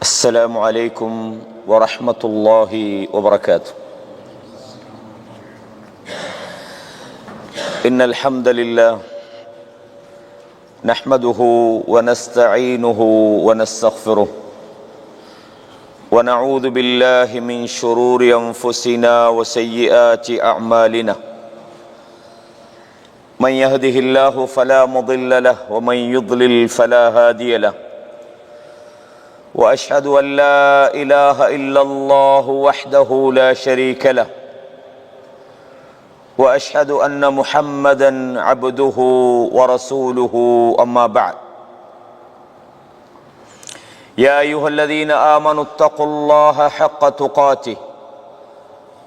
السلام عليكم ورحمة الله وبركاته. إن الحمد لله نحمده ونستعينه ونستغفره ونعوذ بالله من شرور أنفسنا وسيئات أعمالنا. من يهده الله فلا مضل له ومن يضلل فلا هادي له. وأشهد أن لا إله إلا الله وحده لا شريك له. وأشهد أن محمدا عبده ورسوله أما بعد. يا أيها الذين آمنوا اتقوا الله حق تقاته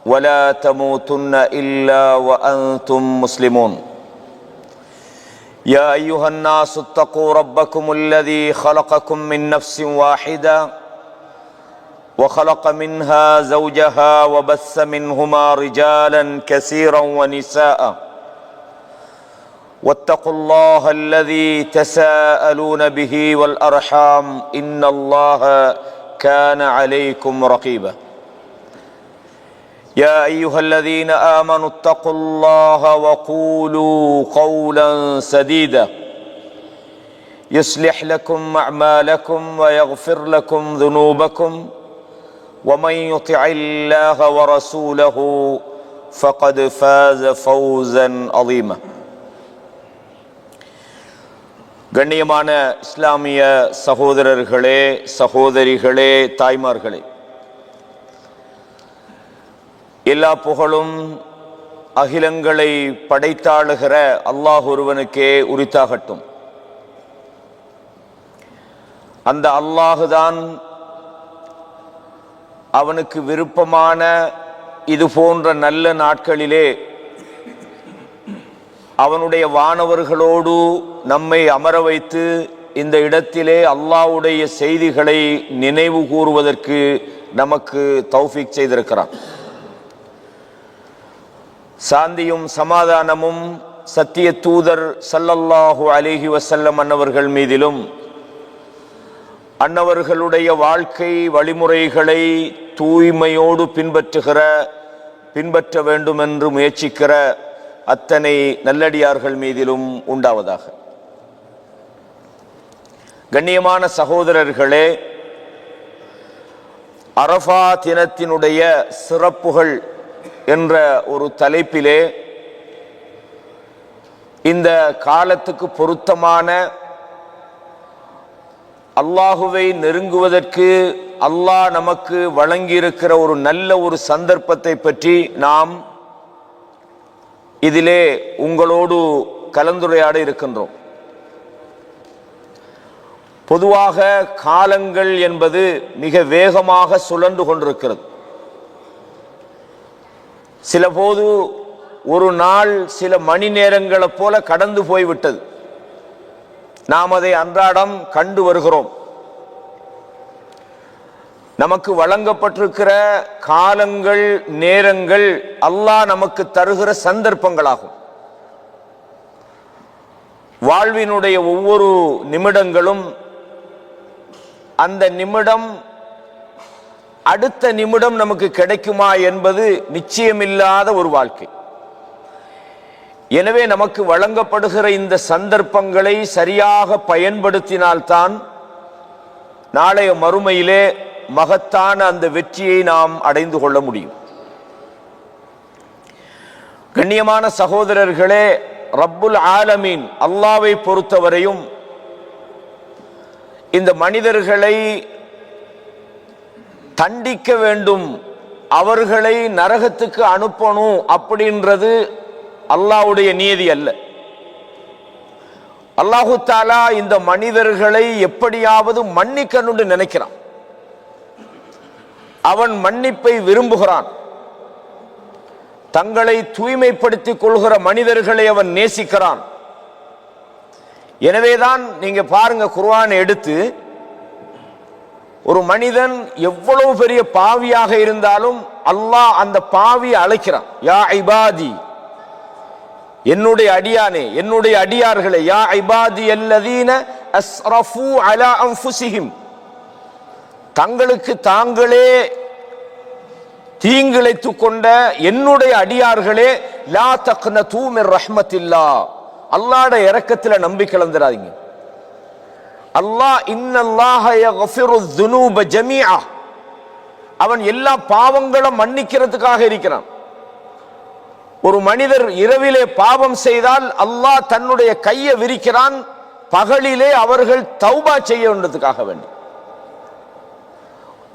ولا تموتن إلا وأنتم مسلمون. يا أيها الناس اتقوا ربكم الذي خلقكم من نفس واحدة وخلق منها زوجها وبث منهما رجالا كثيرا ونساء واتقوا الله الذي تساءلون به والأرحام إن الله كان عليكم رقيبا. يا أيها الذين آمنوا اتقوا الله وقولوا قولا سديدا يصلح لكم أعمالكم ويغفر لكم ذنوبكم ومن يطع الله ورسوله فقد فاز فوزا عظيما. கண்ணியமான இஸ்லாமிய சகோதரர்களே, சகோதரிகளே, தாய்மார்களே, எல்லா புகழும் அகிலங்களை படைத்தாளுகிற அல்லாஹ் ஒருவனுக்கே உரித்தாகட்டும். அந்த அல்லாஹுதான் அவனுக்கு விருப்பமான இது போன்ற நல்ல நாட்களிலே அவனுடைய வானவர்களோடு நம்மை அமர வைத்து இந்த இடத்திலே அல்லாஹ்வுடைய செய்திகளை நினைவு கூறுவதற்கு நமக்கு தௌஃபீக் செய்திருக்கிறான். சாந்தியும் சமாதானமும் சத்திய தூதர் ஸல்லல்லாஹு அலைஹி வஸல்லம் அன்னவர்கள் மீதிலும் அன்னவர்களுடைய வாழ்க்கை வழிமுறைகளை தூய்மையோடு பின்பற்ற வேண்டும் என்று முயற்சிக்கிற அத்தனை நல்லடியார்கள் மீதிலும் உண்டாவதாக. கண்ணியமான சகோதரர்களே, அரஃபா தினத்தினுடைய சிறப்புகள் என்ற ஒரு தலைப்பிலே இந்த காலத்துக்கு பொருத்தமான அல்லாஹுவை நெருங்குவதற்கு அல்லாஹ் நமக்கு வழங்கியிருக்கிற ஒரு நல்ல ஒரு சந்தர்ப்பத்தை பற்றி நாம் இதிலே உங்களோடு கலந்துரையாட இருக்கின்றோம். பொதுவாக காலங்கள் என்பது மிக வேகமாக சுழன்று கொண்டிருக்கிறது. சில போது ஒரு நாள் சில மணி நேரங்களை போல கடந்து போய்விட்டது. நாம் அதை அன்றாடம் கண்டு வருகிறோம். நமக்கு வழங்கப்பட்டிருக்கிற காலங்கள், நேரங்கள் அல்லாஹ் நமக்கு தருகிற சந்தர்ப்பங்களாகும். வாழ்வினுடைய ஒவ்வொரு நிமிடங்களும் அந்த நிமிடம் அடுத்த நிமிடம் நமக்கு கிடைக்குமா என்பது நிச்சயமில்லாத ஒரு வாழ்க்கை. எனவே நமக்கு வழங்கப்படுகிற இந்த சந்தர்ப்பங்களை சரியாக பயன்படுத்தினால்தான் நாளைய மறுமையிலே மகத்தான அந்த வெற்றியை நாம் அடைந்து கொள்ள முடியும். கண்ணியமான சகோதரர்களே, ரப்புல் ஆலமீன் அல்லாஹ்வை பொறுத்தவரையும் இந்த மனிதர்களை தண்டிக்க வேண்டும், அவர்களை நரகத்துக்கு அனுப்பணும் அப்படின்றது அல்லாஹ்வுடைய நியதி அல்ல. அல்லாஹு தஆலா இந்த மனிதர்களை எப்படியாவது மன்னிக்கணும்னு நினைக்கிறான். அவன் மன்னிப்பை விரும்புகிறான். தங்களை தூய்மைப்படுத்திக் கொள்கிற மனிதர்களை அவன் நேசிக்கிறான். எனவேதான் நீங்க பாருங்க, குர்ஆனை எடுத்து ஒரு மனிதன் எவ்வளவு பெரிய பாவியாக இருந்தாலும் அல்லாஹ் அந்த பாவியை அழைக்கிறான். யா இபாதி, என்னுடைய அடியானே, என்னுடைய அடியார்களே, யா இபாதி அல்லதீன அஸ்ரஃபு அலா அன்ஃபுஸிஹிம், தங்களுக்கு தாங்களே தீங்கிழைத்துக் கொண்ட என்னுடைய அடியார்களே, லா தக்னது மிர் ரஹ்மத்தில்லாஹ், அல்லாஹ்வுடைய இரக்கத்தில் நம்பிக்கை இழந்துடாதீங்க. அல்லாஹ் இன்னல்லாஹ யக்ஃபிரு ذுனூப ஜமீஆ, அவன் எல்லா பாவங்களும் மன்னிக்கிறதுக்காக இருக்கிறான். ஒரு மனிதர் இரவிலே பாவம் செய்தால் அல்லாஹ் தன்னுடைய கையை விரிக்கிறான், பகலிலே அவர்கள் தௌபா செய்ய வேண்டதுக்காக வேண்டி.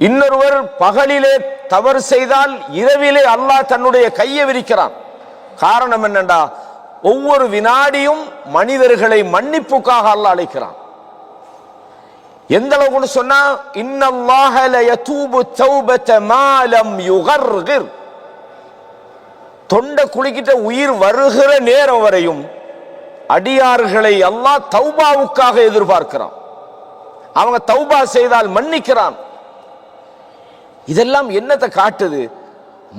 இன்னொருவர் பகலிலே தவறு செய்தால் இரவிலே அல்லாஹ் தன்னுடைய கையை விரிக்கிறான். காரணம் என்னண்டா, ஒவ்வொரு வினாடியும் மனிதர்களை மன்னிப்புக்காக அல்லாஹ் அழைக்கிறான். எந்த அளவுக்கு சொன்னா, இன்னல்லாஹ லயதூபு தௌபத மா லம் யுகர்கிர், தொண்டை குளிக்கிட்ட உயிர் வருகிற நேரம் வரையும் அடியார்களை அல்லாஹ் தௌபாவுக்காக எதிர்பார்க்கிறான். அவங்க தௌபா செய்தால் மன்னிக்கிறான். இதெல்லாம் என்னத்தை காட்டுது?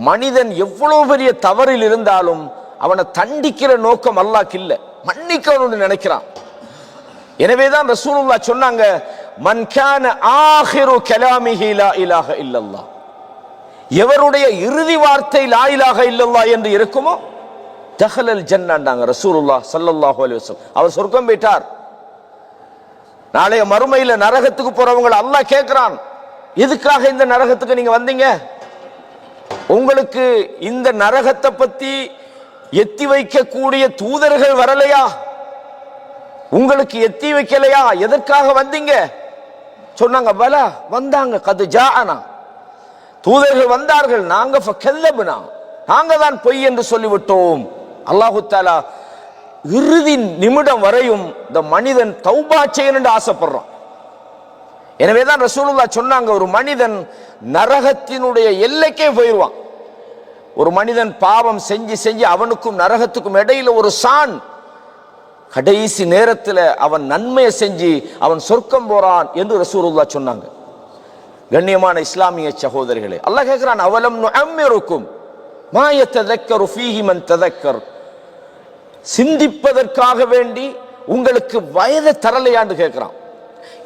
மனிதன் எவ்வளவு பெரிய தவறில் இருந்தாலும் அவனை தண்டிக்கிற நோக்கம் அல்லாஹ்க்கு இல்ல, மன்னிக்கணும்னு நினைக்கிறான். எனவேதான் ரசூலுல்லாஹ் சொன்னாங்க, மன் கான ஆகிரு கலாமிஹி லா இலாஹ இல்லல்லாஹ், எவருடைய இறுதி வார்த்தை லா இலாஹ இல்லல்லாஹ் என்று இருக்குமோ தஹலல் ஜன்னன்னாங்க ரசூலுல்லாஹ் ஸல்லல்லாஹு அலைஹி வஸல்லம். அவர் சொர்க்கம் போயிட்டார். நாளைய மறுமையில நரகத்துக்கு போறவங்க அல்லாஹ் கேட்கிறான், எதுக்காக இந்த நரகத்துக்கு நீங்க வந்தீங்க? உங்களுக்கு இந்த நரகத்தை பத்தி எத்தி வைக்கக்கூடிய தூதர்கள் வரலையா? உங்களுக்கு எத்தி வைக்கலையா? எதற்காக வந்தீங்க? சொன்னாங்க, பல வந்தாங்க, கது ஜாஅனா, தூதர்கள் வந்தார்கள், நாங்க ஃபகல்லப்னா, நாங்க தான் பொய் என்று சொல்லிவிட்டோம். அல்லாஹு தஆலா இறுதி நிமிடம் வரையும் இந்த மனிதன் தௌபா செய்யணும்னு ஆசைப்படுறான். எனவேதான் ரசூலுல்லாஹ் சொன்னாங்க, ஒரு மனிதன் நரகத்தினுடைய எல்லைக்கே போயிடுவான். ஒரு மனிதன் பாவம் செஞ்சு செஞ்சு அவனுக்கும் நரகத்துக்கும் இடையில ஒரு சான், கடைசி நேரத்தில் அவன் நன்மையை செஞ்சு அவன் சொர்க்கம் போறான் என்று ரசூலுல்லாஹ் சொன்னாங்க. கண்ணியமான இஸ்லாமிய சகோதரிகளே, அல்லாஹ் கேட்கிறான், அவலம் நுஅம்மிருக்கும் மா யததக்கரு ஃபீஹி மன் ததக்கர், சிந்திப்பதற்காக வேண்டி உங்களுக்கு வயதை தரலையான்னு கேட்கிறான்.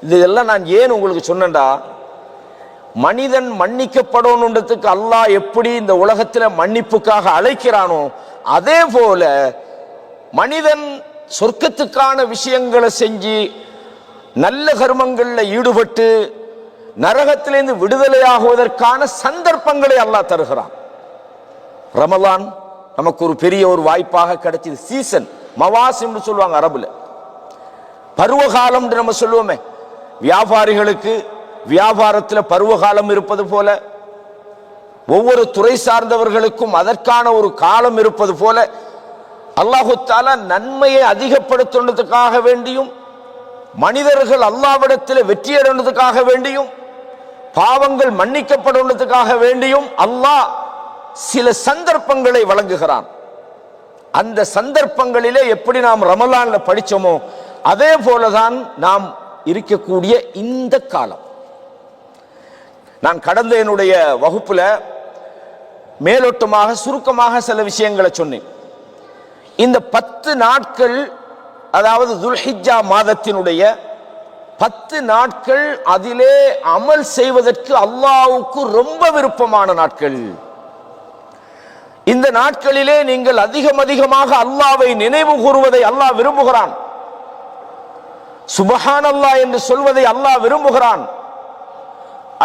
இதெல்லாம் நான் ஏன் உங்களுக்கு சொன்னேன்டா, மனிதன் மன்னிக்கப்படணுன்றதுக்கு அல்லாஹ் எப்படி இந்த உலகத்தில் மன்னிப்புக்காக அழைக்கிறானோ, அதே போல மனிதன் சொர்க்கத்துக்கான விஷயங்களை செஞ்சு நல்ல கர்மங்கள்ல ஈடுபட்டு நரகத்திலிருந்து விடுதலையாகுவதற்கான சந்தர்ப்பங்களை அல்லாஹ் தருகிறான். ரமலான் நமக்கு ஒரு பெரிய ஒரு வாய்ப்பாக கிடைச்சது. சீசன், மவாசிம் சொல்லுவாங்க அரபுல, பருவகாலம் நம்ம சொல்லுவோமே. வியாபாரிகளுக்கு வியாபாரத்தில் பருவகாலம் இருப்பது போல, ஒவ்வொரு துறை சார்ந்தவர்களுக்கும் அதற்கான ஒரு காலம் இருப்பது போல, அல்லாஹு தஆலா நன்மையை அதிகப்படுத்துவதற்காக வேண்டியும், மனிதர்கள் அல்லாஹ்விடத்தில் வெற்றியடைவதற்காக வேண்டியும், பாவங்கள் மன்னிக்கப்படுவதற்காக வேண்டியும் அல்லாஹ் சில சந்தர்ப்பங்களை வழங்குகிறான். அந்த சந்தர்ப்பங்களிலே எப்படி நாம் ரமலான்ல படிச்சோமோ அதே போலதான் நாம் இருக்கக்கூடிய இந்த காலம். நான் கடந்த என்னுடைய வகுப்புல மேலோட்டமாக சுருக்கமாக சில விஷயங்களை சொன்னேன். இந்த 10 நாட்கள், அதாவது துல்ஹிஜ்ஜா மாதத்தினுடைய 10 நாட்கள், அதிலே அமல் செய்வதற்கு அல்லாஹ்வுக்கு ரொம்ப விருப்பமான நாட்கள். இந்த நாட்களிலே நீங்கள் அதிகமாக அல்லாஹ்வை நினைவு கூறுவதை அல்லாஹ் விரும்புகிறான். சுப்ஹானல்லாஹ் என்று சொல்வதை அல்லாஹ் விரும்புகிறான்.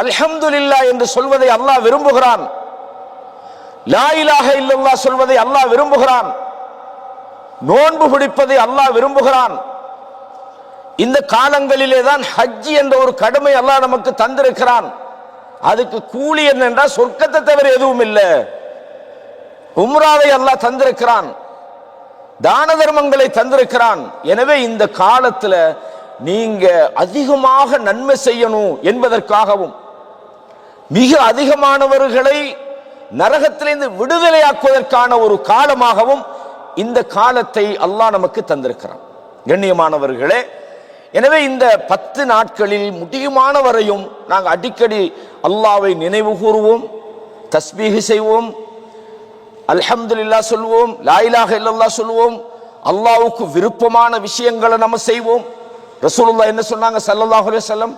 அல்ஹம்துலில்லாஹ் என்று சொல்வதை அல்லாஹ் விரும்புகிறான். லா இலாஹ இல்லல்லாஹ் சொல்வதை அல்லாஹ் விரும்புகிறான். நோன்பு பிடிப்பதை அல்லாஹ் விரும்புகிறான். இந்த காலங்களிலே தான் ஹஜ் என்ற ஒரு கடமை அல்லாஹ் நமக்கு தந்திருக்கிறான். அதுக்கு கூலி என்னென்றா சொர்க்கத்தை தவிர எதுவும் இல்லை. உம்ராவை அல்லாஹ் தந்திருக்கிறான், தான தர்மங்களை தந்திருக்கிறான். எனவே இந்த காலத்துல நீங்க அதிகமாக நன்மை செய்யணும் என்பதற்காகவும், மிக அதிகமானவர்களை நரகத்திலிருந்து விடுதலையாக்குவதற்கான ஒரு காலமாகவும் இந்த காலத்தை அல்லாஹ் நமக்கு தந்திருக்கிறான். கண்ணியமானவர்களே, எனவே இந்த 10 நாட்களில் முடியுமானவரையும் நாங்கள் அடிக்கடி அல்லாஹ்வை நினைவு கூறுவோம், தஸ்பீஹ் செய்வோம், அல்ஹம்துலில்லாஹ் சொல்வோம், லா இலாஹ இல்லல்லாஹ் சொல்வோம், அல்லாஹ்வுக்கு விருப்பமான விஷயங்களை நம்ம செய்வோம். ரசூலுல்லாஹ் என்ன சொன்னாங்க ஸல்லல்லாஹு அலைஹி வஸல்லம்,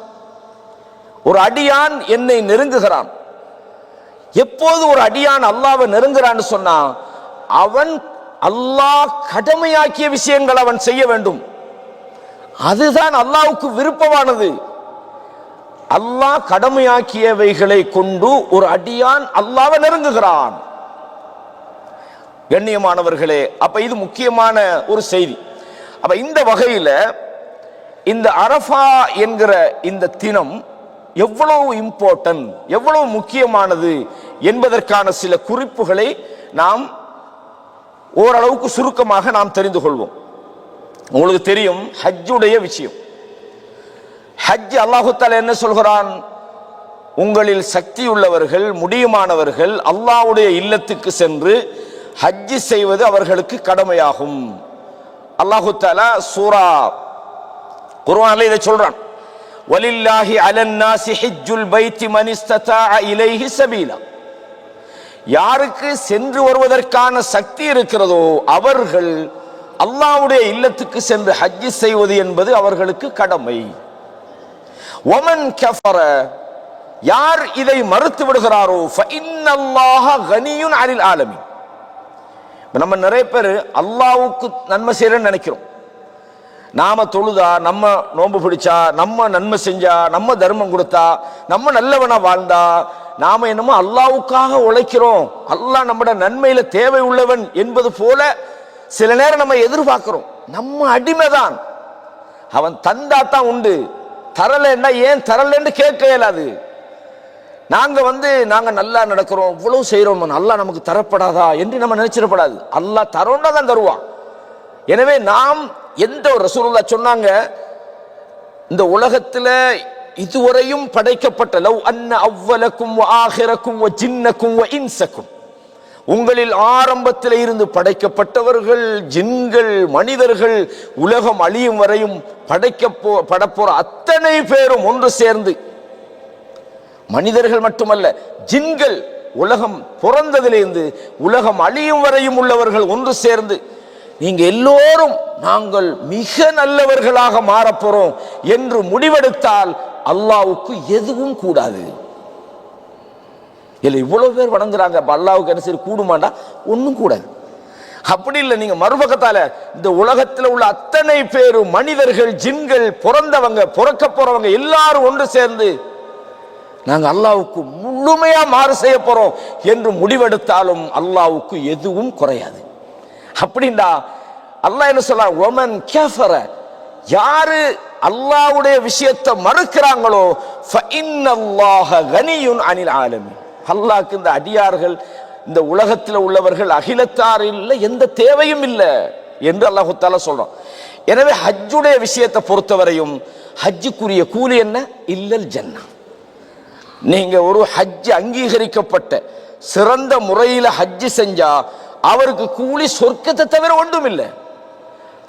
ஒரு அடியான் என்னை நெருங்குகிறான். எப்போது ஒரு அடியான் அல்லாஹ்வை நெருங்குறான்னு சொன்னா, அவன் அல்லாஹ் கடமையாக்கிய விஷயங்கள் அவன் செய்ய வேண்டும். அதுதான் அல்லாஹ்வுக்கு விருப்பமானது. அல்லாஹ் கடமையாக்கியவைகளை கொண்டு ஒரு அடியான் அல்லாஹ்வை நெருங்குகிறான். கண்ணியமானவர்களே, அப்ப இது முக்கியமான ஒரு செய்தி. அப்ப இந்த வகையில இந்த அரஃபா என்கிற இந்த தினம் எவ்வளவு இம்பார்ட்டன்ட், எவ்வளவு முக்கியமானது என்பதற்கான சில குறிப்புகளை நாம் ஓரளவுக்கு சுருக்கமாக நாம் தெரிந்து கொள்வோம். உங்களுக்கு தெரியும் ஹஜ்ஜுடைய விஷயம். ஹஜ் அல்லாஹு தஆலா என்ன சொல்கிறான்? உங்களில் சக்தி உள்ளவர்கள், முடியுமானவர்கள் அல்லாஹ்வுடைய இல்லத்துக்கு சென்று ஹஜ் செய்வது அவர்களுக்கு கடமையாகும். அல்லாஹு தஆலா சூரா குர்ஆன்ல இதை சொல்றான். வலில்லாஹி அலன்னாஸி ஹஜ்ஜுல் பைத்தி மன் இஸ்ததாஅ இலைஹி சபீலா. யாருக்கு சென்று வருவதற்கான சக்தி இருக்கிறதோ அவர்கள் அல்லாஹ்வுடைய இல்லத்துக்கு சென்று ஹஜ் செய்வது என்பது அவர்களுக்கு கடமை. வமன் கஃபர, யார் இதை மறுத்து விடுகிறாரோ ஃபஇன்னல்லாஹ கனியுன் அனில் ஆலமீன். நம்ம நிறைய பேர் அல்லாஹ்வுக்கு நன்மை செய்யறேன்னு நினைக்கிறோம். நாம தொழுதா, நம்ம நோன்பு பிடிச்சா, நம்ம நன்மை செஞ்சா, நம்ம தர்மம் கொடுத்தா, நம்ம நல்லவனா வாழ்ந்தா, நாம என்னமோ அல்லாஹ்வுக்காக உழைக்கிறோம், அல்லாஹ் நம்மட நன்மையில தேவை உள்ளவன் என்பது போல சில நேரம் நம்ம எதிர்பார்க்கிறோம். நம்ம அடிமைதான். அவன் தந்தா தான் உண்டு, தரலன்னா ஏன் தரலன்னு கேட்க இயலாது. நாங்க நல்லா நடக்கிறோம், இவ்வளவு செய்யறோம், அல்லாஹ் நமக்கு தரப்படாதா என்று நம்ம நினைச்சிடப்படாது. அல்லாஹ் தரோன்னா தான் தருவான். எனவே நாம் எந்த ஒரு ரசூலுல்லாஹ் சொன்னாங்க, இந்த உலகத்துல இதுவரையும் படைக்கப்பட்ட லவ் அன்ன அவ்வலக்கும் வ ஆகிரக்கும் வ ஜின்னக்கும் வ இன்சக்கும், உங்களில் ஆரம்பத்தில் இருந்து படைக்கப்பட்டவர்கள், ஜின்கள், மனிதர்கள், உலகம் அழியும் வரையும் படப்போற அத்தனை பேரும் ஒன்று சேர்ந்து, மனிதர்கள் மட்டுமல்ல ஜின்கள், உலகம் பிறந்ததிலிருந்து உலகம் அழியும் வரையும் உள்ளவர்கள் ஒன்று சேர்ந்து, நீங்க எல்லோரும் நாங்கள் மிக நல்லவர்களாக மாறப்போறோம் என்று முடிவெடுத்தால் அல்லாஹ்வுக்கு எதுவும் கூடாது. இல்லை இவ்வளவு பேர் வணங்குறாங்க, அல்லாஹ்வுக்கு என்ன சரி கூடுமாண்டா? ஒன்னும் கூடாது. அப்படி இல்லை. நீங்க மறுபக்கத்தால இந்த உலகத்தில் உள்ள அத்தனை பேரும் மனிதர்கள், ஜின்கள், பிறந்தவங்க, பிறக்க போறவங்க எல்லாரும் ஒன்று சேர்ந்து நாங்க அல்லாஹ்வுக்கு முழுமையா மாறு செய்ய போறோம் என்று முடிவெடுத்தாலும் அல்லாஹ்வுக்கு எதுவும் குறையாது. அப்படின்னா அல்லாஹ் என்ன சொல்றார்? ஒமன் கஃபர, யாரு அல்லாஹ்வுடைய விஷயத்தை மறுக்கிறாங்களோ ஃபஇன்னல்லாஹ கனியுன் அனில் ஆலமீன், அல்லாஹ்க்கு இந்த அடியார்கள், இந்த உலகத்தில் உள்ளவர்கள், அகிலத்தாரில் எந்த தேவையும் இல்லை என்று அல்லாஹ் தஆலா சொல்றான். எனவே ஹஜ்ஜுடைய விஷயத்தை பொறுத்தவரையும் ஹஜ்ஜுக்குரிய கூலி என்ன? இல்லல் ஜன்னா. நீங்க ஒரு ஹஜ் அங்கீகரிக்கப்பட்ட சிறந்த முறையில் ஹஜ் செஞ்சா அவருக்கு கூலி சொர்க்கத்தை தவிர ஒன்றும் இல்லை.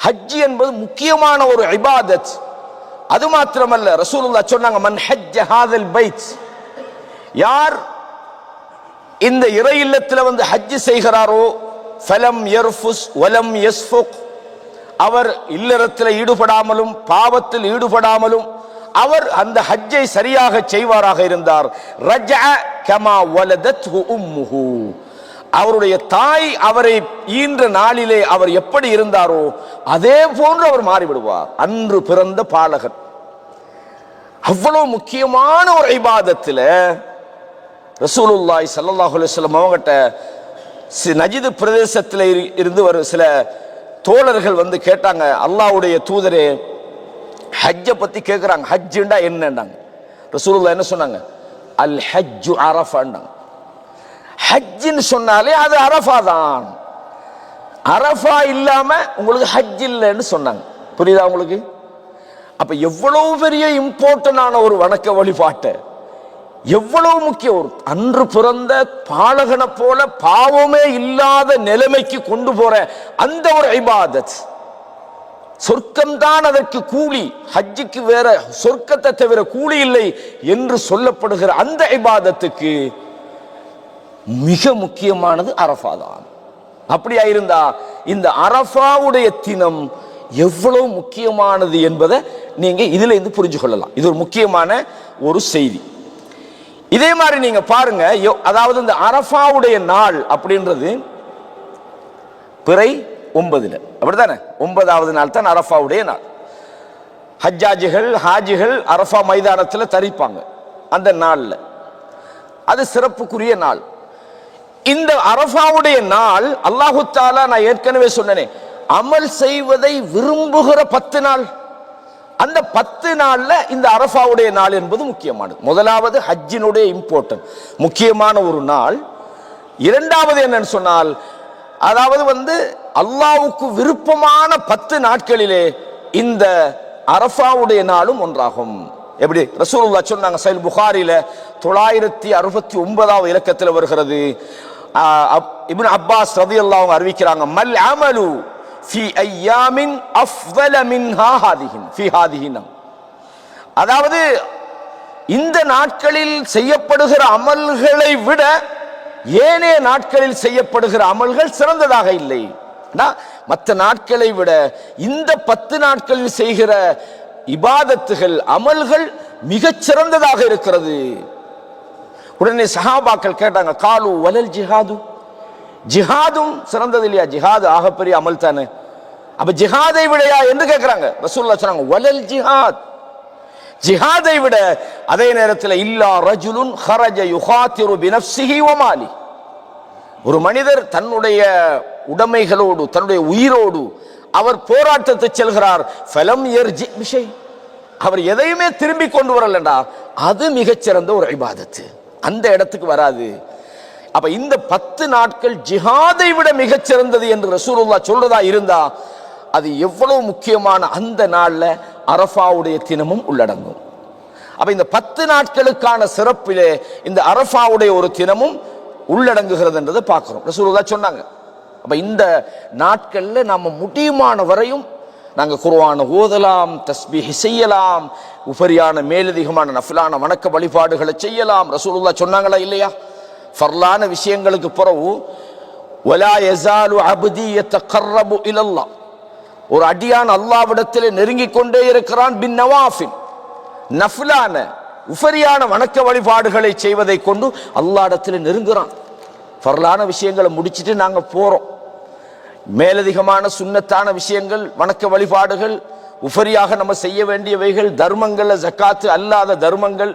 ஹஜ் என்பது முக்கியமான ஒரு இபாதத். அது மாத்திரமல்ல, ரசூலுல்லாஹ் சொன்னாங்க, மன் ஹஜ்ஜ ஹாதல் பைத், யார் இந்த இறை இல்லத்தில் வந்து ஹஜ் செய்கிறாரோ ஃபலம் யர்ஃபுஸ் வலம் யஸ்ஃபுக், அவர் இல்லறத்தில் ஈடுபடாமலும் பாவத்தில் ஈடுபடாமலும் அவர் அந்த ஹஜ்ஜை சரியாக செய்வாராக இருந்தார், ரஜஅ கமா வலதத்ஹு உம்முஹு, அவருடைய தாய் அவரை ஈன்ற நாளிலே அவர் எப்படி இருந்தாரோ அதே போன்று அவர் மாறிவிடுவார், அன்று பிறந்த பாலகர். அவ்வளவு முக்கியமான ஒரு இபாதத்தில் ரசூலுல்லாஹி ஸல்லல்லாஹு அலைஹி வஸல்லம் அவங்ககிட்ட நஜித் பிரதேசத்தில் இருந்து ஒரு சில தோழர்கள் வந்து கேட்டாங்க, அல்லாஹ்வுடைய தூதரே ஹஜ்ஜை பத்தி கேட்கிறாங்க, ஹஜ்ஜுண்டா என்னன்னாங்க. ரசூலுல்லாஹ் என்ன சொன்னாங்க? அல் ஹஜ்ஜு அரஃபான்னாங்க. ஹஜ்ஜின்னு சொன்னாலே அது அரஃபா தான். அரஃபா இல்லாம உங்களுக்கு ஹஜ் இல்லைன்னு சொன்னாங்க. புரியுதா உங்களுக்கு? அப்ப எவ்வளவு பெரிய இம்பார்ட்டன்டான ஒரு வணக்க வழிபாட்டை, எவ்வளவு முக்கியம், ஒரு அன்று பிறந்த பாலகனை போல பாவமே இல்லாத நிலைமைக்கு கொண்டு போற அந்த ஒரு இபாதத், சொர்க்கம்தான் அதற்கு கூலி, ஹஜ்ஜுக்கு வேற சொர்க்கத்தை தவிர கூலி இல்லை என்று சொல்லப்படுகிற அந்த இபாதத்துக்கு மிக முக்கியமானது அரஃபா தான். அப்படியா இருந்தா இந்த அரஃபாவுடைய தினம் எவ்வளவு முக்கியமானது என்பதை நீங்க இதுல இருந்து புரிஞ்சு கொள்ளலாம். இது ஒரு முக்கியமான ஒரு செய்தி. இதே மாதிரி நீங்க பாருங்க, அதாவது இந்த அரஃபாவுடைய நாள் அப்படின்றது பிறை 9, அப்படித்தானே? 9வது நாள் தான் அரஃபாவுடைய நாள். ஹாஜிகள் அரஃபா மைதானத்தில் தரிப்பாங்க அந்த நாள்ல. அது சிறப்புக்குரிய நாள். இந்த அரஃபாவுடைய நாள் அல்லாஹு தஆலா, நான் ஏற்கனவே சொன்னேனே, அமல் செய்வதை விரும்புகிற 10 நாள். அந்த 10 நாள்ல இந்த அரஃபாவுடைய நாள் என்பது முக்கியமானது. முதலாவது ஹஜ்ஜினுடைய இம்பார்ட்டன்ட், முக்கியமான ஒரு நாள். இரண்டாவது என்னன்னு சொன்னால், அதாவது அல்லாஹ்வுக்கு விருப்பமான 10 நாட்களிலே இந்த அரஃபாவுடைய நாளும் ஒன்றாகும். எப்படி ரசூலுல்லாஹ் சொன்னாங்க, சஹீஹ் புகாரில 969வது இலக்கத்தில் வருகிறது. இப்னு அப்பாஸ் ரலியல்லாஹு அன்ஹு அறிவிக்கிறாங்க, மல் அமலு ஃபி அய்யாமின் அஃதல மின்ஹா ஹாதிஹின். அதாவது இந்த நாட்களில் செய்யப்படுகிற அமல்களை விட ஏனைய நாட்களில் செய்யப்படுகிற அமல்கள் சிறந்ததாக இல்லை. மற்ற நாட்களை விட இந்த 10 நாட்களில் செய்கிற இபாதத்துகள், அமல்கள் மிகச் சிறந்ததாக இருக்கிறது. உடனே சஹாபாக்கள் கேட்டாங்க, காலு வலல் ஜிஹாது, ஜிஹாதும் சிறந்தது இல்லையா? ஜிஹாது ஆகப்பெரிய அமல் தானே, அப்ப ஜிஹாதை விடையா என்று கேட்கிறாங்க. ரசூலுல்லாஹ் சொன்னாங்க, வலல் ஜிஹாத், ஜிஹாதை விட. அதே நேரத்தில் இல்லா ரஜுலுன் ஹரஜ யுகாத்திரு பினஃப்ஸிஹி வ மாலி, ஒரு மனிதர் தன்னுடைய உடைமைகளோடு தன்னுடைய உயிரோடு அவர் போராட்டத்தை செல்கிறார். ஃபலம் யர்ஜி பிஷை, அவர் எதையுமே திரும்பி கொண்டு வரலண்டா, அது மிகச்சிறந்த ஒரு இபாதத்து, அந்த இடத்துக்கு வராது. அப்ப இந்த 10 நாட்கள் ஜிஹாதை விட மிகச்சிறந்தது என்று ரசூலுல்லாஹ் சொல்றதா இருந்தா, அது எவ்வளவு முக்கியமான அந்த நாள்ல அரஃபாவுடைய தினமும் உள்ளடங்கும். அப்ப இந்த 10 நாட்களுக்கான சிறப்பிலே இந்த அரஃபாவுடைய ஒரு தினமும் உள்ளடங்குகிறது என்றதை பார்க்கிறோம். ரசூலுல்லாஹ் சொன்னாங்க. அப்ப இந்த நாட்கள்ல நாம முடியுமான வரையும் நாங்க குர்ஆனை ஓதலாம், தஸ்பீஹ் செய்யலாம், உபரியான மேலதிகமான நஃபிலான வணக்க வழிபாடுகளை செய்யலாம். ரசூலுல்லாஹ் சொன்னாங்களா இல்லையா? ஃபர்லான விஷயங்களுக்கு பிறகு வலா யஸாலு அப்தி யதகர்ரபு இலல்லாஹ், ஒரு அடியான் அல்லாஹ்விடத்திலே நெருங்கிக் கொண்டே இருக்கிறான். பின் நவாஃபில், நஃபிலான உபரியான வணக்க வழிபாடுகளை செய்வதை கொண்டு அல்லாஹ்விடத்திலே நெருங்குறான். ஃபர்லான விஷயங்களை முடிச்சிட்டு நாங்க போறோம், மேலதிகமான சுன்னத்தான விஷயங்கள், வணக்க வழிபாடுகள், உபரியாக நம்ம செய்ய வேண்டியவைகள், தர்மங்கள், ஜக்காத்து அல்லாத தர்மங்கள்,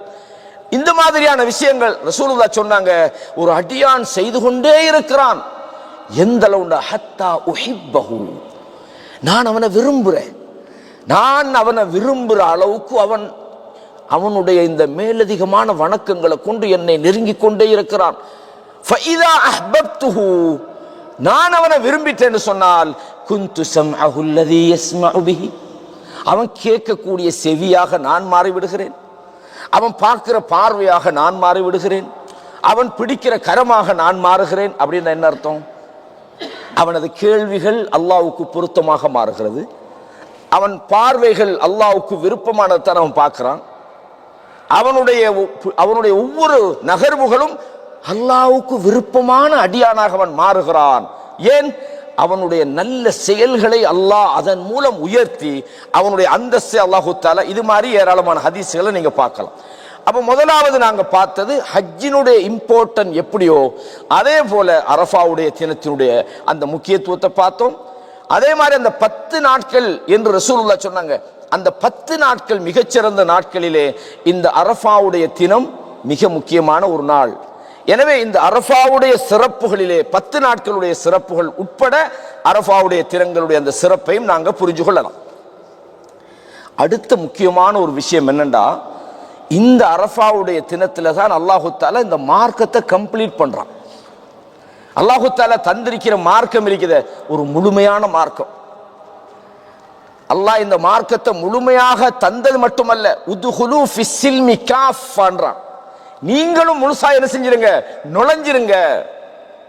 இந்த மாதிரியான விஷயங்கள் ரசூலுல்லாஹ் சொன்னாங்க, ஒரு அடியான் செய்து கொண்டே இருக்கிறான். எந்த அளவுண்டா ஹத்தா உஹிப்பஹு, நான் அவனை விரும்புறேன், நான் அவனை விரும்புற அளவுக்கு அவனுடைய இந்த மேலதிகமான வணக்கங்களை கொண்டு என்னை நெருங்கிக் கொண்டே இருக்கிறான். ஃபஇதா அஹ்பப்துஹு, நான் அவனை விரும்பிட்டேன்னு சொன்னால், குந்து சம்அஹு அல்லதி யஸ்மஉ பிஹி, அவன் கேட்கக்கூடிய செவியாக நான் மாறிவிடுகிறேன், அவன் பார்க்கிற பார்வையாக நான் மாறிவிடுகிறேன், அவன் பிடிக்கிற கரமாக நான் மாறுகிறேன். அப்படின்னு என்ன அர்த்தம்? அவனது கேள்விகள் அல்லாஹ்வுக்கு பொருத்தமாக மாறுகிறது, அவன் பார்வைகள் அல்லாஹ்வுக்கு விருப்பமானதை அவன் பார்க்கிறான், அவனுடைய ஒவ்வொரு நகர்வுகளும் அல்லாஹ்வுக்கு விருப்பமான அடியானாக அவன் மாறுகிறான். ஏன்? அவனுடைய நல்ல செயல்களை அல்லாஹ் அதன் மூலம் உயர்த்தி அவனுடைய அந்தஸ்தை அல்லாஹு தஆலா, இது மாதிரி ஏராளமான ஹதீஸ்களை நீங்க பார்க்கலாம். அப்ப முதலாவது நாங்க பார்த்தது ஹஜ்ஜினுடைய இம்பார்ட்டன்ட் எப்படியோ அதே போல அரஃபாவுடைய தினத்தினுடைய அந்த முக்கியத்துவத்தை பார்த்தோம். அதே மாதிரி அந்த 10 நாட்கள் என்று ரசூலுல்லாஹ் சொன்னாங்க, அந்த 10 நாட்கள் மிகச்சிறந்த நாட்களிலே இந்த அரஃபாவுடைய தினம் மிக முக்கியமான ஒரு நாள். எனவே இந்த அரஃபாவுடைய சிறப்புகளிலே 10 நாட்களுடைய சிறப்புகள் உட்பட அரஃபாவுடைய தினங்களுடைய அந்த சிறப்பையும் நாங்க புரிஞ்சு கொள்ளலாம். அடுத்த முக்கியமான ஒரு விஷயம் என்னண்டா, இந்த அரஃபாவுடைய தினத்துல தான் அல்லாஹு தஆலா இந்த மார்க்கத்தை கம்ப்ளீட் பண்றான். அல்லாஹு தஆலா தந்திருக்கிற மார்க்கம் இருக்குது ஒரு முழுமையான மார்க்கம். அல்லாஹ் இந்த மார்க்கத்தை முழுமையாக தந்தது மட்டுமல்ல, உதுஹுலு ஃபிஸ்ஸில்மி காஃபான்றான், நீங்களும் முழுசா என்ன செஞ்சிருங்க, நுழைஞ்சிருங்க.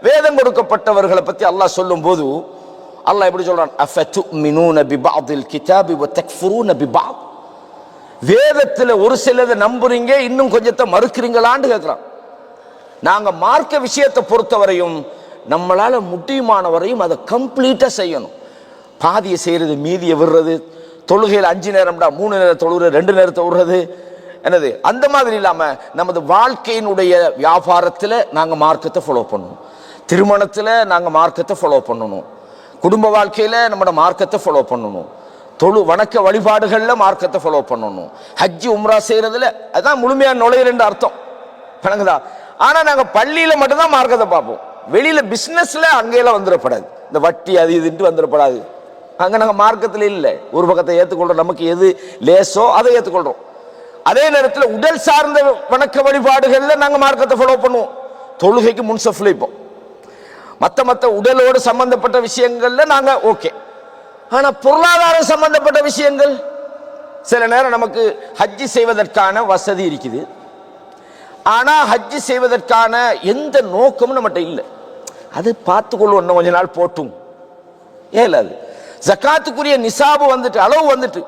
வேதம் கொடுக்கப்பட்டவர்களை பத்தி அல்லாஹ் சொல்லும் போது அல்லாஹ் எப்படி சொல்றான், அஃபதுமினூன பிபஅதில் கிதாபி வ தக்ஃபுரூன பிபஅத், வேதத்துல ஒரு சிலதை நம்புறீங்க, இன்னும் கொஞ்சத்தை மறுக்கிறீங்களான்னு கேட்கிறான். நாங்க மார்க்க விஷயத்தை பொறுத்தவரையும் நம்மளால முடியுமான வரையும் அதை கம்ப்ளீட்டா செய்யணும். பாதியை செய்யறது, மீதியை விடுறது, தொழுகையில் 5 நேரம்டா 3 நேரம் தொழுகிற, 2 நேரத்தை விடுறது, என்னது அந்த மாதிரி இல்லாம நமது வாழ்க்கையினுடைய வியாபாரத்தில் நாங்கள் மார்க்கத்தை ஃபாலோ பண்ணணும், திருமணத்தில் நாங்கள் மார்க்கத்தை ஃபாலோ பண்ணணும், குடும்ப வாழ்க்கையில் நம்மளோட மார்க்கத்தை ஃபாலோ பண்ணணும், வணக்க வழிபாடுகளில் மார்க்கத்தை ஃபாலோ பண்ணணும், ஹஜ்ஜி உம்ரா செய்யறதுல அதான் முழுமையான நுழையிறன்னு அர்த்தம். வணங்குதா? ஆனா நாங்க பள்ளியில மட்டும்தான் மார்க்கத்தை பார்ப்போம், வெளியில பிசினஸ்ல அங்கெல்லாம் வந்துடப்படாது, இந்த வட்டி அது இதுன்ட்டு வந்துடப்படாது. அங்க நாங்க மார்க்கத்தில் இல்லை, ஒரு பக்கத்தை ஏற்றுக்கொள்றோம், நமக்கு எது லேசோ அதை ஏற்றுக்கொள்றோம். அதே நேரத்தில் உடல் சார்ந்த வணக்க வழிபாடுகள்ல நாங்க மார்க்கத்தை ஃபாலோ பண்ணுவோம், தொழுகைக்கு முன்சஃப்ல இப்போம், மற்ற உடலோடு சம்பந்தப்பட்ட விஷயங்கள்ல நாங்க ஓகே. ஆனா பொருளாதார சம்பந்தப்பட்ட விஷயங்கள் சில நேரம் நமக்கு ஹஜ்ஜி செய்வதற்கான வசதி இருக்குது, ஆனா ஹஜ்ஜி செய்வதற்கான எந்த நோக்கமும் நம்மகிட்ட இல்லை, அது பார்த்துக்கொள்ளும் இன்னும் கொஞ்ச நாள் போட்டும் ஏலாது. ஜக்காத்துக்குரிய நிசாபு வந்துட்டு, அளவு வந்துட்டு,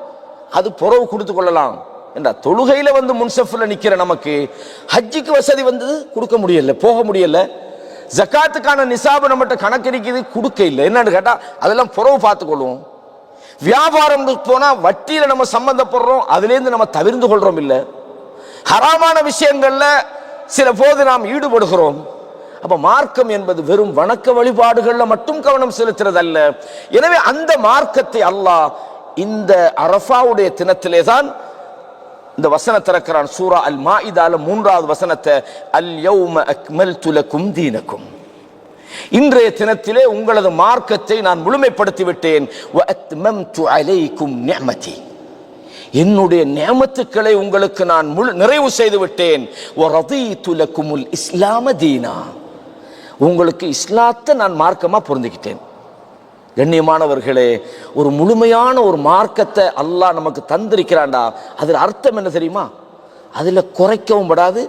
அது புறவு கொடுத்து கொள்ளலாம் என்றா தொழுகையில வந்து முன்சஃப்ல நிக்கிற நமக்கு ஹஜ்ஜிக்கு வசதி வந்தது கொடுக்க முடியல, போக முடியல. ஜக்காத்துக்கான நிசாபு நம்மகிட்ட கணக்கு இருக்குது, கொடுக்க இல்லை. என்னன்னு கேட்டா அதெல்லாம் புறவு பார்த்துக்கொள்ளும். வியாபாரம் போனா வட்டியில நம்ம சம்பந்தப்படுறோம், அதுல இருந்து நம்ம தவிர்ந்து கொள்றோம் இல்லை. ஹராமான விஷயங்கள்ல சில போது நாம் ஈடுபடுகிறோம். அப்ப மார்க்கம் என்பது வெறும் வணக்க வழிபாடுகள்ல மட்டும் கவனம் செலுத்துறது அல்ல. எனவே அந்த மார்க்கத்தை அல்லாஹ் இந்த அரஃபாவுடைய தினத்திலே தான் இந்த வசனத்தை திறக்கிறான். சூரா அல் மாஇதால 3வது வசனத்தை, அல் யௌம அக்மல்து லகும் தீனக்கும், இன்றைய தினத்திலே உங்களது மார்க்கத்தை நான் முழுமைப்படுத்தி விட்டேன். வ அத்மம்து அலைக்கும் நிஅமதி, என்னுடைய நியமத்துக்களை உங்களுக்கு நான் நிறைவு செய்து விட்டேன். வ ரதீது லகுமுல் இஸ்லாம தீனா, உங்களுக்கு இஸ்லாத்தை நான் மார்க்கமா பொருந்திக்கிட்டேன். கண்ணியமானவர்களே, ஒரு முழுமையான ஒரு மார்க்கத்தை அல்லாஹ் நமக்கு தந்திருக்கிறான்டா, அதுல அர்த்தம் என்ன தெரியுமா? அதுல குறைக்கவும் படாது,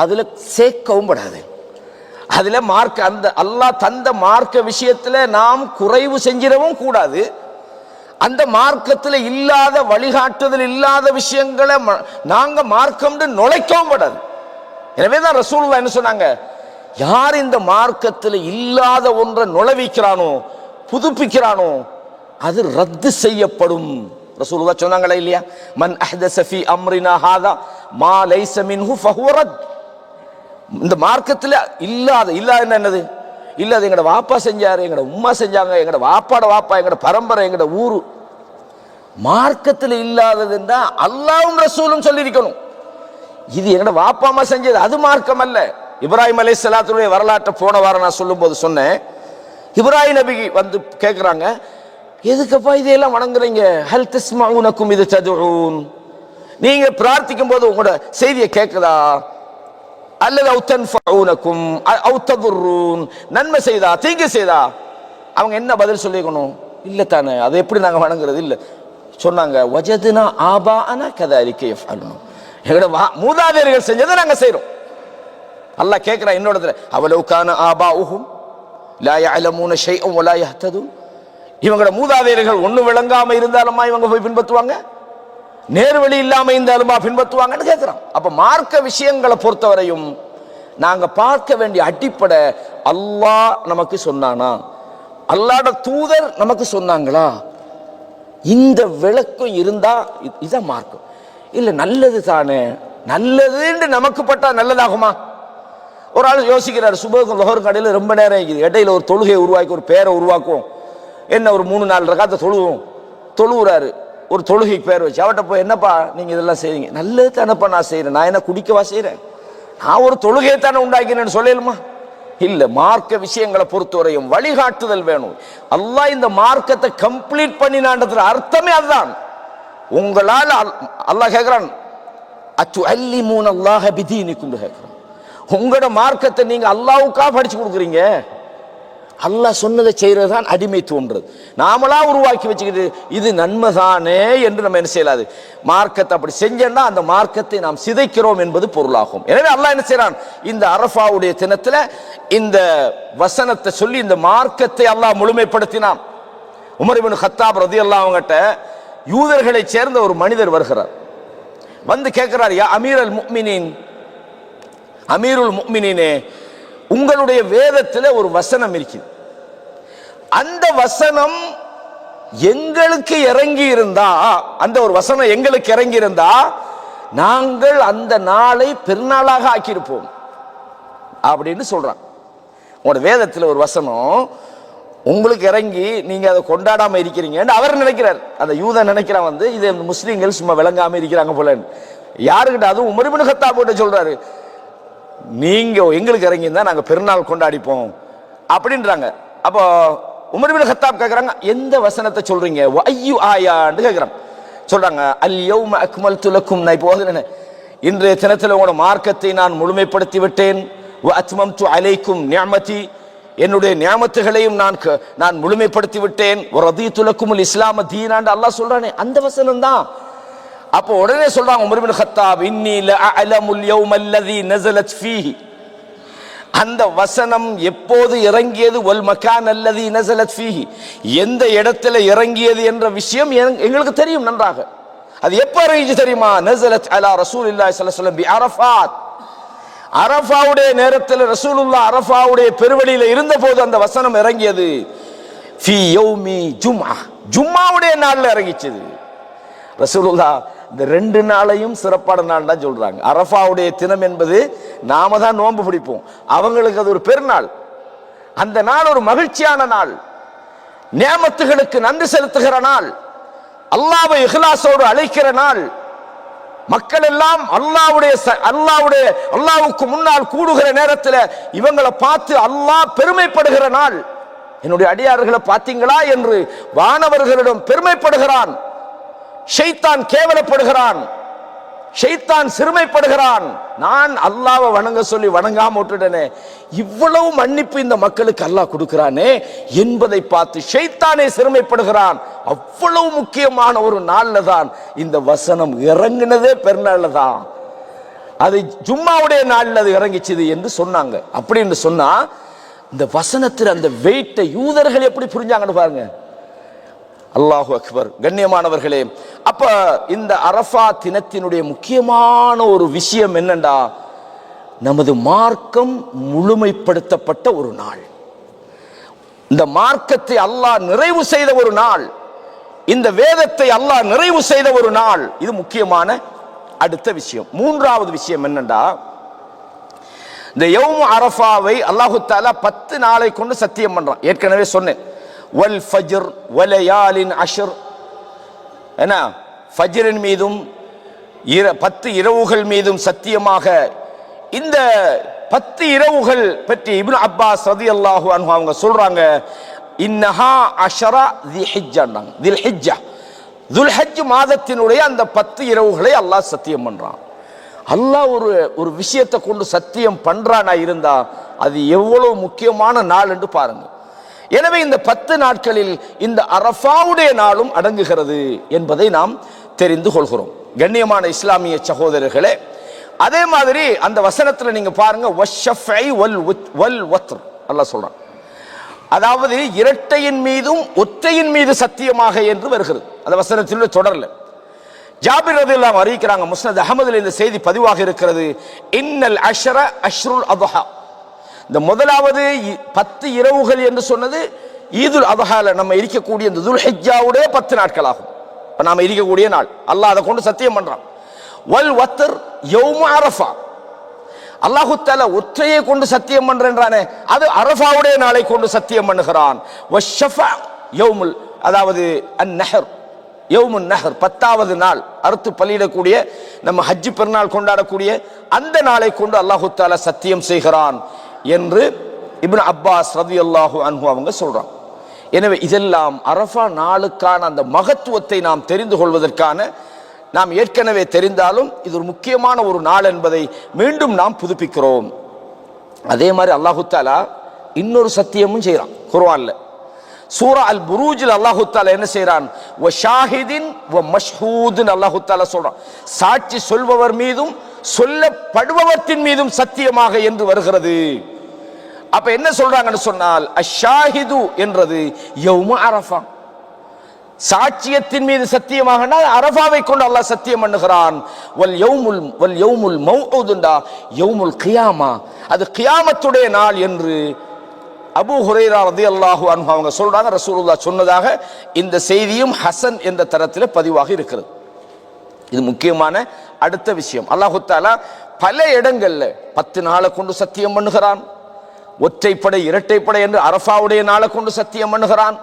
அதுல சேர்க்கவும் படாது. அதுல மார்க்க அந்த அல்லாஹ் தந்த மார்க்க விஷயத்துல நாம் குறைவு செஞ்சிடவும் கூடாது, அந்த மார்க்கத்தில் இல்லாத வழிகாட்டுதல் இல்லாத விஷயங்களை நாங்க மார்க்கம் நுழைக்கவும் படாது. எனவேதான் ரசூலுல்லாஹ் என்ன சொன்னாங்க, யார் இந்த மார்க்கத்தில் இல்லாத ஒன்றை நுழைவிக்கிறானோ, புதுப்பிக்கிறானோ, அது ரத்து செய்யப்படும். ரசூலுல்லாஹ் சொன்னாங்களா இல்லையா? மன் அஹ்தஸ ஃபீ அம்ரினா ஹாதா மா லைஸ மின்ஹு ஃபஹுவ ரத். இந்த மார்க்கத்தில் இல்லாத என்னது? இல்லாத எங்கட வாப்பா செஞ்சாரு, எங்கட உம்மா செஞ்சாங்க, எங்கட வாப்பாட வாப்பா, எங்கட பரம்பரை, எங்கட ஊரு, மார்க்கத்தில் இல்லாததுன்னா அல்லாஹ்வும் ரசூலும் சொல்லியிருக்கணும். இது எங்கட வாப்பா அம்மா செஞ்சது, அது மார்க்கம் அல்ல. இப்ராஹிம் அலைஹிஸ்ஸலாத்துடைய வரலாற்றை போன வாரம் நான் சொல்லும் போது சொன்னேன். இப்ராஹிம் நபி வந்து கேட்கிறாங்க, எதுக்கப்பா இதையெல்லாம் வணங்குறீங்க? ஹல் தஸ்மஊனக்கும் இது ததுஊன், நீங்க பிரார்த்திக்கும் போது உங்களோட செய்தியை கேட்குதா? அல்லது அவு தன்ஃபஊனக்கும் அவு ததுர்ரூன், நன்மை செய்தா தீங்கு செய்தா? அவங்க என்ன பதில் சொல்லிக்கணும்? இல்ல தானே, அதை எப்படி நாங்க வணங்குறது? இல்ல சொன்னாங்க, வஜதுனா ஆபாஅனா கதாலிக யஃஅலூன், எங்கட மூதாதையர்கள் செஞ்சதை நாங்க செய்றோம். அல்லாஹ் கேட்கிறா என்னோட, அவலவ் கான ஆபாஉஹும் லா யஅலமூன ஷைஅன் வலா யஹ்ததுன், இவங்களோட மூதாதையர்கள் ஒண்ணு விளங்காம இருந்தாலுமா இவங்க போய் பின்பற்றுவாங்க? நேர்வழி இல்லாம இருந்தாலுமா பின்பற்றுவாங்கன்னு கேட்கிறோம். அப்ப மார்க்க விஷயங்களை பொறுத்தவரையும் நாங்க பார்க்க வேண்டிய அடிப்படை, அல்லாஹ் நமக்கு சொன்னானா, அல்லாஹ்வோட தூதர் நமக்கு சொன்னாங்களா, இந்த விளக்கம் இருந்தா இதான் மார்க்கம். இல்ல நல்லது தானே, நல்லதுன்னு நமக்கு பட்டா நல்லதாகுமா? ஒரு ஆள் யோசிக்கிறார், சுபஹுக்கும் லுஹருக்கு இடையில ரொம்ப நேரம் இருக்குது, இடையில ஒரு தொழுகையை உருவாக்கி ஒரு பேரை உருவாக்கும், என்ன ஒரு 3-4 ரகாத்தை தொழுவுறாரு, ஒரு தொழுகைக்கு பேர் வச்சு அவட்ட போய், என்னப்பா நீங்க இதெல்லாம் செய்றீங்க? நல்லது தானப்பா நான் செய்யறேன், நான் என்ன குடிக்கவா செய்யறேன்? நான் ஒரு தொழுகையை தானே உண்டாக்கினேன்னு சொல்லலுமா? இல்ல, மார்க்க விஷயங்களை பொறுத்தவரையும் வழிகாட்டுதல் வேணும். அல்லாஹ் இந்த மார்க்கத்தை கம்ப்ளீட் பண்ணினான்றதுல அர்த்தமே அதுதான். உங்களால் அல்லாஹ் கேட்கிறான், அத்துஅல்லிமூன அல்லாஹ பிதீனிக்கும் கேட்கிறான், உங்களோட மார்க்கத்தை நீங்க அல்லாஹ்வுக்கா படிச்சு கொடுக்குறீங்க? அல்லாஹ் சொன்னதை செய்யறதுதான் அடிமைத்துவம்ன்றது. நாமளா உருவாக்கி வச்சுக்கிட்டு இது நன்மைதானே என்று நம்ம என்ன செய்யலாது. மார்க்கத்தை அப்படி செஞ்சோம்னா அந்த மார்க்கத்தை நாம் சிதைக்கிறோம் என்பது பொருளாகும். எனவே அல்லாஹ் என்ன செய்யறான், இந்த அரஃபாவுடைய தினத்துல இந்த வசனத்தை சொல்லி இந்த மார்க்கத்தை அல்லாஹ் முழுமைப்படுத்தினான். உமர் இப்னு கத்தாப் ரலியல்லாஹு அன்ஹு யூதர்களை சேர்ந்த ஒரு மனிதர் வருகிறார், வந்து கேட்கிறார், யா அமீருல் முஃமினீன், அமீருல் முஃமினீனே, உங்களுடைய வேதத்தில் ஒரு வசனம் இருக்குது, அந்த வசனம் எங்களுக்கு இறங்கி இருந்தா, அந்த ஒரு வசனம் எங்களுக்கு இறங்கி இருந்தா நாங்கள் அந்த நாளை பெருநாளாக ஆக்கியிருப்போம் அப்படின்னு சொல்றான். உங்களோட வேதத்தில் ஒரு வசனம் உங்களுக்கு இறங்கி நீங்க அதை கொண்டாடாம இருக்கிறீங்கன்னு அவர் நினைக்கிறார். அந்த யூதன் நினைக்கிறான் இது முஸ்லீம்கள் சும்மா விளங்காம இருக்கிறாங்க போல. யாருக்கிட்ட? அதுவும் உமர் இப்னு கத்தாப் கிட்ட சொல்றாரு, நீங்க எங்களுக்கு இறங்கி இருந்தா நாங்க பெருநாள் கொண்டாடிப்போம் அப்படின்றாங்க. அப்போ உமர் இப்னு கத்தாப் கேட்கறாங்க, எந்த வசனத்தை சொல்றீங்க? ஐயு ஆயான்னு கேட்கறாங்க. சொல்றாங்க, அல் யௌம அக்மல்து லக்கும், நான் இப்போ ஓதுனேன், இன்றைய தினத்தில் உங்களோட மார்க்கத்தை நான் முழுமைப்படுத்தி விட்டேன். வ அத்மம்து அலைக்கும் நிஅமதி, என்னுடைய நியாமத்துகளையும் நான் முழுமைப்படுத்தி விட்டேன். ரதீது லக்குமுல் இஸ்லாம தீனான்னு அல்லாஹ் சொல்றானே, அந்த வசனம் தான். அப்போ உடனே சொல்றாங்க உமர் இப்னு கத்தாப், இன்னி லஅலமுல் யௌமல்லதி நஸலத் ஃபீஹி, அந்த வசனம் எப்போது இறங்கியது, வல் மகான் அல்லதி நஸலத் ஃபீஹி, எந்த இடத்துல இறங்கியது என்ற விஷயம் எங்களுக்கு தெரியும் நன்றாக. அது எப்ப இறங்கிச்சு தெரியுமா? நஸலத் அலா ரசூலில்லாஹி ஸல்லல்லாஹு அலைஹி வஸல்லம் பி அரஃபாத், அரஃபாவுடைய நேரத்தில் ரசூலுல்லாஹ் அரஃபாவுடைய பெருவெளியில இருந்த போது அந்த வசனம் இறங்கியது. ஃபீ யௌமி ஜும்ஆ, ஜும்மாவுடைய நாள்ல இறங்கிச்சு. ரசூலுல்லாஹ் இந்த 2 நாளையும் சிறப்பான நாள் தான் சொல்றாங்க. அரஃபாவுடைய தினம் என்பது நாம தான் நோன்பு பிடிப்போம், அவங்களுக்கு அது ஒரு பெருநாள். அந்த நாள் ஒரு மகிழ்ச்சியான நாள், நியாமத்துகளுக்கு நன்றி செலுத்துகிற நாள், அல்லாஹ்வை இஹ்லாஸோடு அழைக்கிற நாள். மக்கள் எல்லாம் அல்லாஹ்வுக்கு முன்னால் கூடுகிற நேரத்தில் இவங்களை பார்த்து அல்லாஹ் பெருமைப்படுகிற நாள். என்னுடைய அடியார்களை பார்த்தீங்களா என்று வானவர்களிடம் பெருமைப்படுகிறான். ஷைத்தான் கேவலப்படுகிறான், ஷைத்தான் சிறுமைப்படுகிறான். நான் அல்லாஹ்வை வணங்க சொல்லி வணங்காம விட்டுட்டேனே, இவ்வளவு மன்னிப்பு இந்த மக்களுக்கு அல்லாஹ் கொடுக்கிறானே என்பதை பார்த்து ஷைத்தானே சிறுமைப்படுகிறான். அவ்வளவு முக்கியமான ஒரு நாள்ல தான் இந்த வசனம் இறங்கினதே, பெருநாள்ல தான். அது ஜும்மாவுடைய நாள்ல அது இறங்கிச்சது என்று சொன்னாங்க. அப்படின்னு சொன்னா இந்த வசனத்தில் அந்த வெயிட்டை யூதர்கள் எப்படி புரிஞ்சாங்கன்னு பாருங்க. அல்லாஹு அக்பர். கண்ணியமானவர்களே, அப்ப இந்த அரஃபா தினத்தினுடைய முக்கியமான ஒரு விஷயம் என்னண்டா, நமது மார்க்கம் முழுமைப்படுத்தப்பட்ட ஒரு நாள், இந்த மார்க்கத்தை அல்லாஹ் நிறைவு செய்த ஒரு நாள், இந்த வேதத்தை அல்லாஹ் நிறைவு செய்த ஒரு நாள். இது முக்கியமான அடுத்த விஷயம். மூன்றாவது விஷயம் என்னண்டா, இந்த யௌம் அரஃபாவை அல்லாஹு தஆலா 10 நாளை கொண்டு சத்தியம் பண்றான். ஏற்கனவே சொன்னேன், வல் ஃபஜ்ர் வலயாலின் அஷ்ர், என்ன, ஃபஜ்ரின் மீதும் 10 இரவுகள் மீதும் சத்தியமாக. இந்த 10 இரவுகள் பற்றி இப்னு அப்பாஸ் ரலியல்லாஹு அன்ஹு அவங்க சொல்றாங்க, இன்னஹா அஷரா தில்ஹிஜ்ஜாங்க, தில்ஹிஜ்ஜா, துல்ஹஜ் மாதத்தினுடைய அந்த 10 இரவுகளை அல்லாஹ் சத்தியம் பண்றான். அல்லாஹ் ஒரு விஷயத்தை கொண்டு சத்தியம் பண்றானா இருந்தா அது எவ்வளவு முக்கியமான நாள் என்று பாருங்க. எனவே இந்த 10 நாட்களில் இந்த அரஃபாவுடைய நாளும் அடங்குகிறது என்பதை நாம் தெரிந்து கொள்கிறோம். கண்ணியமான இஸ்லாமிய சகோதரர்களே, அதே மாதிரி அந்த வசனத்தில் நீங்க பாருங்க, வஷ்ஷஃபை வல் வத்ர் அல்லாஹ் சொல்றான். அதாவது இரட்டையின் மீதும் ஒற்றையின் மீது சத்தியமாக என்று வருகிறது அந்த வசனத்தில் தொடரல. ஜாபிர் ரலியல்லாஹு அன்ஹு அறிவிக்கிறாங்க, முஸ்னத் அஹ்மதில் இந்த செய்தி பதிவாக இருக்கிறது, இன்னல் அஷ்ர அஷ்ருல் அத்ஹா, இந்த முதலாவது 10 இரவுகள் என்று சொன்னது ஈதுல் அத்ஹால நம்ம இருக்கக்கூடிய இந்த துல்ஹிஜ்ஜாவுடைய 10 நாட்கள் ஆகும். இப்ப நாம இருக்கக்கூடிய நாள் அல்லாஹ் அதை கொண்டு சத்தியம் பண்றான். வல் வத்ர் யௌம் அரஃபா, அல்லாஹு தஆலா ஒற்றையை கொண்டு சத்தியம் பண்றானே, அது அரஃபாவுடைய நாளை கொண்டு சத்தியம் பண்ணுகிறான். வஷ்ஷஃபா யௌமுல், அதாவது அந்நஹர், யௌமுன் நஹர் 10வது நாள், அறுத்து பலியிடக்கூடிய நம்ம ஹஜ் பெருநாள் கொண்டாடக்கூடிய அந்த நாளை கொண்டு அல்லாஹு தஆலா சத்தியம் செய்கிறான் என்று இப்னு அப்பாஸ் ரலியல்லாஹு அன்ஹு அவங்க சொல்றாங்க. எனவே இதெல்லாம் அரஃபா நாளுக்கான அந்த மகத்துவத்தை நாம் தெரிந்து கொள்வதற்கான, நாம் ஏற்கனவே தெரிந்தாலும் இது ஒரு முக்கியமான ஒரு நாள் என்பதை மீண்டும் நாம் புதுப்பிக்கிறோம். அதே மாதிரி அல்லாஹு தஆலா இன்னொரு சத்தியமும் செய்யறான் குர்ஆன்ல. சூரா அல் புரூஜில் அல்லாஹு தஆலா என்ன செய்யறான், வ ஷாஹிதின் வ மஷ்ஹூதின் அல்லாஹு தஆலா சொல்றான், சாட்சி சொல்பவர் மீதும் சொல்லப்படுபவற்றின் மீதும் சத்தியமாக என்று வருகிறது. அப்ப என்ன சொல்றாங்கன்னு சொன்னால், அஷாஹிது என்றது யௌமு அரஃபா, சாட்சியத்தின் மீது சத்தியமாக அரஃபாவை கொண்டு அல்லாஹ் சத்தியம் பண்ணுகிறான். வல் யௌமுல் மௌஊதுண்டா யௌமுல் கியாமா, அது கியாமத்துடைய நாள் என்று அபூ ஹுரைரா ரலியல்லாஹு அன்ஹு அவங்க சொல்றாங்க, ரசூலுல்லாஹ் சொன்னதாக இந்த செய்தியும் ஹசன் என்ற தரத்தில் பதிவாக இருக்கிறது. இது முக்கியமான அடுத்த விஷயம். அல்லாஹு தஆலா பல இடங்கள்ல 10 நாளை கொண்டு சத்தியம் பண்ணுகிறான், ஒற்றைப்படை இரட்டைப்படை என்று அரஃபாவுடைய நாளை கொண்டு சத்தியம் பண்ணுகிறான்,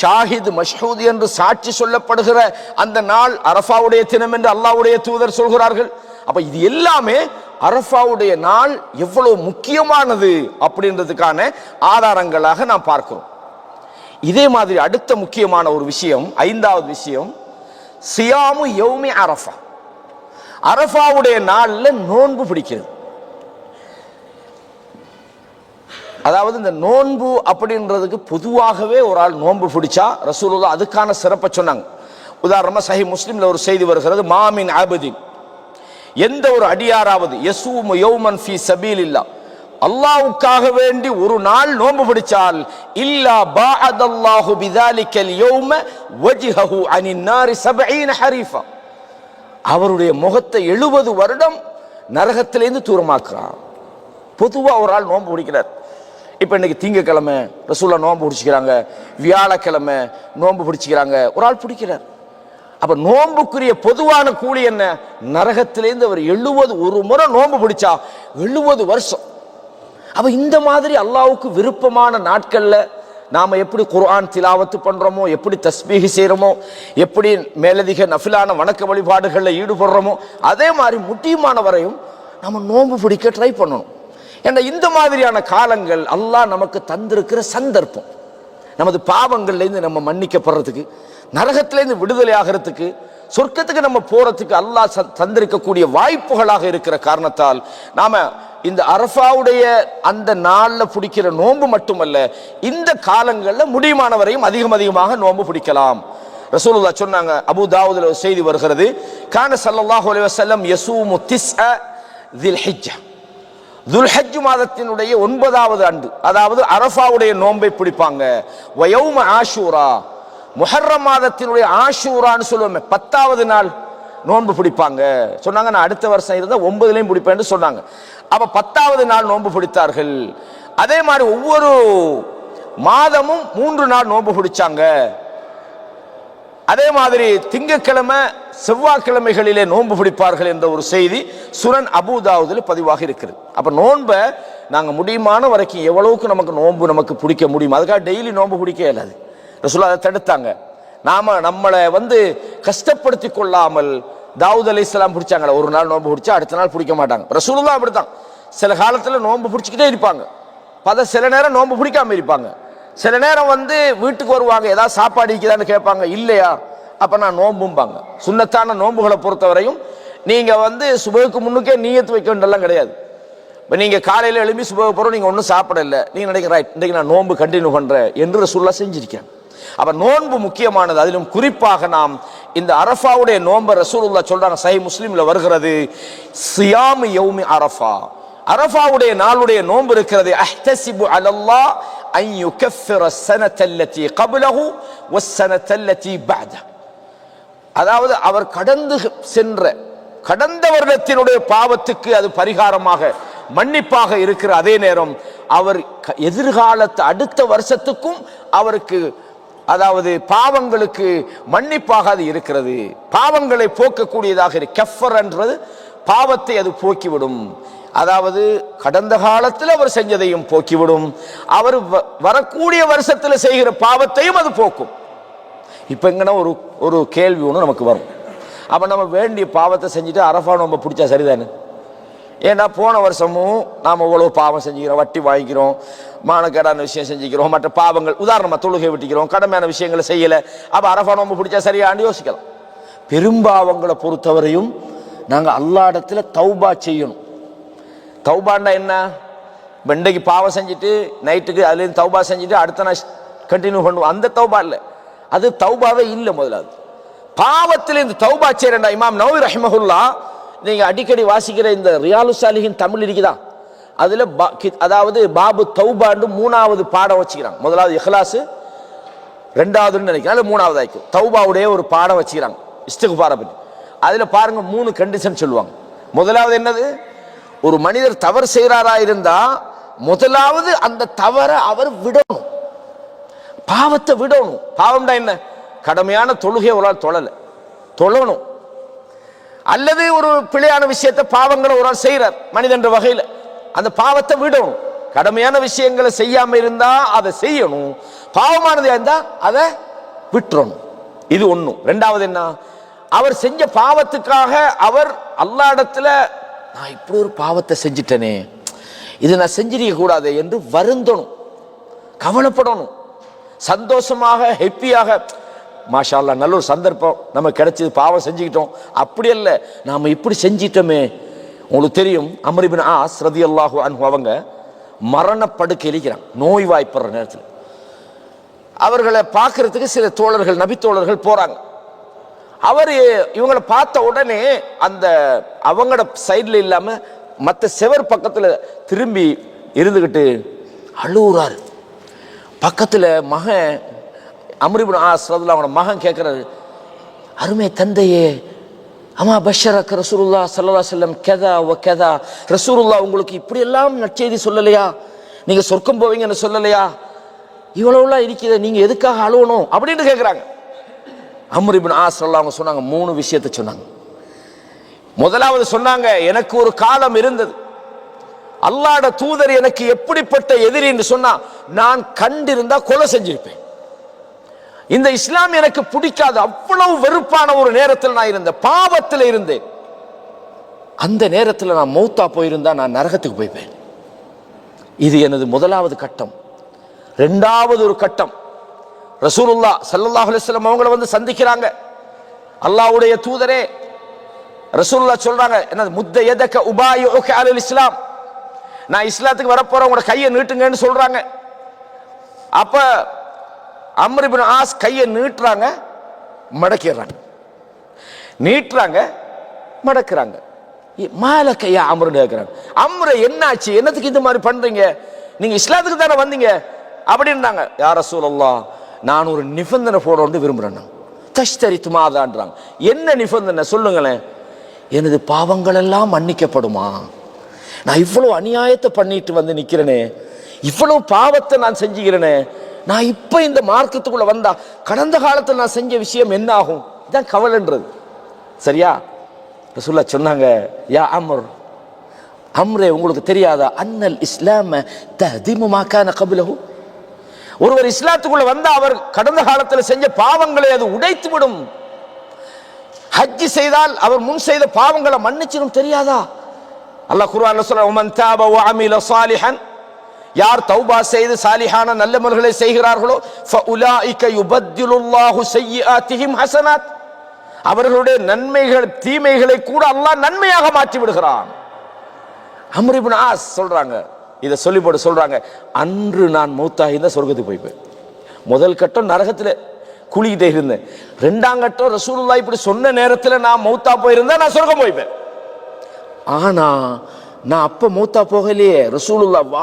ஷாஹித் மஷ்ஹூத் என்று சாட்சி சொல்லப்படுகிற அந்த நாள் அரஃபாவுடைய தினம் என்று அல்லாஹ்வுடைய தூதர் சொல்கிறார்கள். அப்ப இது எல்லாமே அரஃபாவுடைய நாள் எவ்வளவு முக்கியமானது அப்படின்றதுக்கான ஆதாரங்களாக நாம் பார்க்கிறோம். இதே மாதிரி அடுத்த முக்கியமான ஒரு விஷயம், 5வது விஷயம், சியாமு யௌமி அரஃபா. அரஃபாவுடைய நாள்ல நோன்பு பிடிக்கிறது. அதாவது இந்த நோன்பு அப்படின்றதுக்கு பொதுவாகவே ஒரு ஆள் நோன்பு பிடிச்சா ரசூலுல்லாஹ் அதுக்கான சிறப்பை சொன்னாங்க. உதாரணமா சஹீஹ் முஸ்லிம்ல ஒரு செய்தி வருகிறது, மாமின் ஆபிதின், எந்த ஒரு அடியாராவது யஸூமு யௌமன் ஃபீ சபீலில்லாஹ், அல்லாஹ்வுக்காக வேண்டி ஒரு நாள் நோன்பு பிடிச்சால், இல்லா பாஅதல்லாஹு பிதாலிகல் யௌம வஜ்ஹஹு அனின் நாரி 70 ஹரீஃபா, அவருடைய முகத்தை 70 வருடம் நரகத்திலிருந்து தூரமாக்குறான். பொதுவா ஒரு ஆள் நோன்பு பிடிக்கிறார். இப்ப இன்னைக்கு திங்கக்கிழமை ரசூலுல்லாஹ் நோன்பு பிடிச்சிக்கிறாங்க, வியாழக்கிழமை நோன்பு பிடிச்சிக்கிறாங்க, ஒரு ஆள் பிடிக்கிறார். அப்ப நோன்புக்குரிய பொதுவான கூலி என்ன? நரகத்திலேருந்து அவர் 70 ஒரு முறை நோன்பு பிடிச்சா 70 வருஷம். அப்ப இந்த மாதிரி அல்லாஹ்வுக்கு விருப்பமான நாட்கள்ல நாம எப்படி குர்ஆன் திலாவத்து பண்றோமோ, எப்படி தஸ்பீஹ் செய்யறோமோ, எப்படி மேலதிக நஃபிலான வணக்க வழிபாடுகளில் ஈடுபடுறோமோ, அதே மாதிரி முடியுமான வரையும் நம்ம நோன்பு பிடிக்க ட்ரை பண்ணணும். ஏன்னா இந்த மாதிரியான காலங்கள் அல்லாஹ் நமக்கு தந்திருக்கிற சந்தர்ப்பம். நமது பாவங்கள்லேருந்து நம்ம மன்னிக்கப்படுறதுக்கு, நரகத்திலேருந்து விடுதலை ஆகிறதுக்கு, சொர்க்கத்துக்கு நம்ம போறதுக்கு அல்லாஹ் தந்திருக்கக்கூடிய வாய்ப்புகளாக இருக்கிற காரணத்தால் நாம இந்த அரஃபாவுடைய அந்த நாள்ல பிடிக்கிற நோன்பு மட்டுமல்ல, இந்த காலங்கள்ல முடியுமானவரையும் அதிகமாக நோன்பு பிடிக்கலாம். ரசூலுல்லாஹ் சொன்னாங்க, அபூ தாவூதுல ஒரு செய்தி வருகிறது, கான ஸல்லல்லாஹு அலைஹி வஸல்லம் யஸூமு 9 ذில்ஹிஜ்ஜா, துல்ஹஜ் மாதத்தினுடைய 9வது அன்று, அதாவது அரஃபாவுடைய நோன்பை பிடிப்பாங்க. வ யௌம ஆஷூரா, முஹர்ரம் மாதத்தினுடைய ஆஷூரான்னு சொல்லுவோமே 10வது நாள் நோன்பு பிடிப்பாங்க. சொன்னாங்க, நான் அடுத்த வருஷம் இருந்தா 9லையும் பிடிப்பேன்னு சொன்னாங்க. அப்ப 10வது நாள் நோன்பு பிடித்தார்கள். அதே மாதிரி ஒவ்வொரு மாதமும் 3 நாள் நோன்பு பிடிச்சாங்க. அதே மாதிரி திங்கட்கிழமை செவ்வாய்க்கிழமைகளிலே நோன்பு பிடிப்பார்கள் என்ற ஒரு செய்தி சுனன் அபூ தாவூதில் பதிவாக இருக்கிறது. அப்ப நோன்பை நாங்க முடியுமான வரைக்கும் எவ்வளவுக்கு நமக்கு நோன்பு நமக்கு பிடிக்க முடியும், அதுக்காக டெய்லி நோன்பு பிடிக்க இயலாது. ரசூலுல்லாஹ் அதை தடுத்தாங்க. நாம நம்மளை கஷ்டப்படுத்தி கொள்ளாமல், தாவூத் அலைஹிஸ்ஸலாம் பிடிச்சாங்களே, ஒரு நாள் நோன்பு பிடிச்சா அடுத்த நாள் பிடிக்க மாட்டாங்க. ரசூலுல்லாஹ் அப்படித்தான். சில காலத்துல நோன்பு பிடிச்சிக்கிட்டே இருப்பாங்க, சில நேரம் நோன்பு பிடிக்காம இருப்பாங்க. சில நேரம் வீட்டுக்கு வருவாங்க, ஏதாவது சாப்பாடு இருக்குதான்னு கேட்பாங்க, இல்லையா அப்ப நான் நோன்பும்பாங்க. சுன்னத்தான நோன்புகளை பொறுத்தவரையும் நீங்க சுபகுக்கு முன்னுக்கே நீயத்து வைக்க வேண்டியெல்லாம் கிடையாது. இப்போ நீங்க காலையில எழுப்பி சுபகு போறோம், நீங்க ஒன்றும் சாப்பிடல, நீங்க நினைக்கிற ரைட் இன்றைக்கு நான் நோன்பு கண்டினியூ பண்றேன் என்று ரசூலுல்லாஹ் செஞ்சிருக்கேன். அப்ப நோன்பு முக்கியமானது. அதிலும் குறிப்பாக நாம் இந்த அரஃபாவுடைய நோன்பை ரசூலுல்லாஹ் சொல்றாங்க, சஹீஹ் முஸ்லிம்ல வருகிறது, சியாம் யௌமி அரஃபா, அரஃபாவுடைய நாளுடைய நோன்பு இருக்கிறது, அஹ்தஸிபு அலல்லாஹ் அன் யுகஃபிர ஸனத அல்லதி கப்லஹு வஸ்ஸனத அல்லதி பஅதஹு, அதாவது அவர் கடந்து சென்ற கடந்த வருடத்தினுடைய பாவத்துக்கு அது பரிகாரமாக மன்னிப்பாக இருக்கிற அதே நேரம் அவர் எதிர்காலத்து அடுத்த வருஷத்துக்கும் அவருக்கு, அதாவது பாவங்களுக்கு மன்னிப்பாக அது இருக்கிறது, பாவங்களை போக்கக்கூடியதாக கஃபர் என்றது பாவத்தை அது போக்கிவிடும். அதாவது கடந்த காலத்தில் அவர் செஞ்சதையும் போக்கிவிடும், அவர் வரக்கூடிய வருஷத்தில் செய்கிற பாவத்தையும் அது போக்கும். இப்ப எங்கன்னா ஒரு கேள்வி ஒன்று நமக்கு வரும், அப்ப நம்ம வேண்டிய பாவத்தை செஞ்சுட்டு அரஃபா நோன்பை பிடிச்சா சரிதானே? ஏன்னா போன வருஷமும் நாம் இவ்வளவு பாவம் செஞ்சுக்கிறோம், வட்டி வாங்கிக்கிறோம், மானக்கேடான விஷயம் செஞ்சுக்கிறோம், மற்ற பாவங்கள் உதாரணமா தொழுகை விட்டுக்கிறோம், கடமையான விஷயங்களை செய்யல, அப்ப அரஃபா நோன்பு பிடிச்சா சரியான்னு யோசிக்கலாம். பெரும்பாவங்களை பொறுத்தவரையும் நாங்க அல்லாஹ் இடத்துல தௌபா செய்யணும். தௌபாண்டா என்ன? இன்றைக்கு பாவம் செஞ்சுட்டு நைட்டுக்கு அதுலேருந்து தௌபா செஞ்சுட்டு அடுத்த நாள் கண்டினியூ பண்ணுவோம், அந்த தௌபா இல்லை, அது தௌபாவே இல்லை. முதலாவது பாவத்திலிருந்து தௌபா செய்யறா. இமாம் நவவி ரஹிமஹுல்லாஹ் நீங்க அடிக்கடி வாசிக்கிற இந்த ரியாலு சாலிஹின் தமிழ் இருக்குதா, அதுல அதாவது பாபு தௌபாண்டு 3வது பாடம் வச்சுக்கிறாங்க. முதலாவது இஹ்லாஸ், 2வதுன்னு நினைக்கிறேன், 3வது ஆயிக்கும் தௌபாவுடைய ஒரு பாடம் வச்சுக்கிறாங்க இஸ்திக்ஃபாரை பற்றி. அதுல பாருங்க 3 கண்டிஷன் சொல்லுவாங்க. முதலாவது என்னது? ஒரு மனிதர் தவறு செய்கிறாரா இருந்தா முதலாவது அந்த தவறை அவர் விடணும், பாவத்தை விடணும். பாவம்டா என்ன? கடமையான தொழுகை ஒரு ஆள் தொழணும், அல்லது ஒரு பிழையான விஷயத்தை பாவங்களை ஒரு ஆள் செய்யறார் மனிதன்ற வகையில், அந்த பாவத்தை விடணும். கடமையான விஷயங்களை செய்யாம இருந்தா அதை செய்யணும், பாவமானது இருந்தா அதை விட்டுறணும். இது ஒண்ணும். ரெண்டாவது என்ன? அவர் செஞ்ச பாவத்துக்காக அவர் அல்லாஹ் இடத்துல நான் இப்படி ஒரு பாவத்தை செஞ்சிட்டனே, இது நான் செஞ்சிருக்க கூடாது என்று வருந்தணும், கவலைப்படணும், சந்தோஷமாக ஹெப்பியாக மாஷா அல்லாஹ் நல்ல ஒரு சந்தர்ப்பம் நம்ம கிடைச்சது, பாவம் செஞ்சுக்கிட்டோம் அப்படி அல்ல, நாம இப்படி செஞ்சிட்டோமே. உங்களுக்கு தெரியும் அம்ர் இப்னு ஆஸ் ரலியல்லாஹு அன்ஹு அவங்க மரணப்படுக்கையில் இருக்கிறாங்க, நோய் வாய்ப்படுற நேரத்தில். அவர்களை பார்க்கறதுக்கு சில தோழர்கள், நபி தோழர்கள் போறாங்க. அவர் இவங்களை பார்த்த உடனே அந்த அவங்களோட சைட்ல இல்லாம மற்ற செவர் பக்கத்துல திரும்பி இருந்துகிட்டு அழுகுறாரு. பக்கத்துல மகன் அம்ர் இப்னு ஆஸ் ரலியல்லாஹு அவனோட மகன் கேட்கிறாரு, அருமை தந்தையே, அம்மா பஷரக் ரசூலுல்லாஹ் ஸல்லல்லாஹு அலைஹி வஸல்லம் கதா வ கதா, ரசூலுல்லாஹ் உங்களுக்கு இப்படி எல்லாம் நற்செய்தி சொல்லலையா, நீங்க சொர்க்கம் போவீங்கன்னு சொல்லலையா, இவ்வளவுலாம் இருக்குது, நீங்க எதுக்காக அழுவணும் அப்படின்னு கேட்கிறாங்க. அம்ர் இப்னு ஆஸ் ரலியல்லாஹு அவங்க சொன்னாங்க, 3 விஷயத்தை சொன்னாங்க. முதலாவது சொன்னாங்க, எனக்கு ஒரு காலம் இருந்தது, அல்லாஹ்வுடைய தூதர் எனக்கு எப்படிப்பட்ட எதிரி என்று சொன்னா நான் கண்டிருந்தா கொலை செஞ்சிருப்பேன். இந்த இஸ்லாம் எனக்கு பிடிக்காது, அவ்வளவு வெறுப்பான ஒரு நேரத்தில் நான் இருந்தேன், பாவத்தில் இருந்தேன். அந்த நேரத்தில் நான் மௌத்தா போயிருந்தா நான் நரகத்துக்கு போய்ப்பேன். இது எனது முதலாவது கட்டம். ரெண்டாவது ஒரு கட்டம், ரசூலுல்லாஹ் ஸல்லல்லாஹு அலைஹி வஸல்லம் அவங்கள வந்து சந்திக்கிறாங்க. அல்லாஹ்வுடைய தூதரே, ரசூலுல்லாஹ் சொல்றாங்க, என்ன முத்த யதக உபாயுக அலல் இஸ்லாம், நான் இஸ்லாத்துக்கு வரப்போறேன், உங்களோட கையை நீட்டுங்கன்னு சொல்றாங்க. அப்ப அம்ர் இப்னு ஆஸ் கையை நீட்டுறாங்க, மடக்கிறாங்க, நீட்டுறாங்க, மடக்குறாங்க. மாலக்கையா அம்ருன்னு கேட்கிறாங்க, அம்ர என்னாச்சு, என்னத்துக்கு இந்த மாதிரி பண்றீங்க, நீங்க இஸ்லாத்துக்கு தானே வந்தீங்க அப்படின்னாங்க. யா ரசூலல்லாஹ், நான் ஒரு நிபந்தனை போடணும்னு விரும்புறேன். தஷ்தரித்து மாதான்றாங்க. என்ன நிபந்தனை சொல்லுங்களேன். எனது பாவங்கள் எல்லாம் மன்னிக்கப்படுமா? நான் இவ்வளவு அநியாயத்தை பண்ணிட்டு வந்து நிக்கிறேனே, இவ்வளவு பாவத்தை நான் செஞ்சுக்கிறேனே, நான் இப்ப இந்த மார்க்கத்துக்குள்ள வந்தா கடந்த காலத்தில் நான் செஞ்ச விஷயம் என்ன ஆகும்? இதான் கவலைன்றது. சரியா? ரசூலுல்லாஹ் சொன்னாங்க, யா அம்ர், அம்ரே உங்களுக்கு தெரியாதா, அன்னல் இஸ்லாம தஹ்திமு மா கான கப்லஹு, ஒருவர் இஸ்லாத்துக்குள்ள வந்தா அவர் கடந்த காலத்தில் செஞ்ச பாவங்களை அது உடைத்து விடும். ஹஜ் செய்தால் அவர் முன் செய்த பாவங்களை மன்னிச்சிடும், தெரியாதா? அல்லாஹ் குர்ஆன்ல சொல்றான், உமன் தாப வ அமில சாலிஹன், யார் தௌபா செய்து சாலிஹான நல்லமல்களை செய்கிறார்களோ ஃபஉலாயிக யுபத்திலுல்லாஹு ஸய்யிஆத்திஹிம் ஹஸனாத், அவர்களுடைய நன்மைகள் தீமைகளை கூட அல்லாஹ் நன்மையாக மாற்றி விடுகிறான். அம்ர் இப்னு ஆஸ் சொல்றாங்க, இதை சொல்லி போட்டு சொல்றாங்க, அன்று நான் மௌத்தாகி இருந்தா சொர்க்கத்துக்கு போய்ப்பேன். முதல் கட்டம் நரகத்துல குளிக்கிட்டே இருந்தேன், ரெண்டாம் கட்டம் ரசூலுல்லாஹ் இப்படி சொன்ன நேரத்துல நான் மௌத்தா போயிருந்தா நான் சொர்க்கம் போய்ப்பேன். ஆனா நான் அப்ப மௌத்தா போகலையே, ரசூலுல்லாஹ்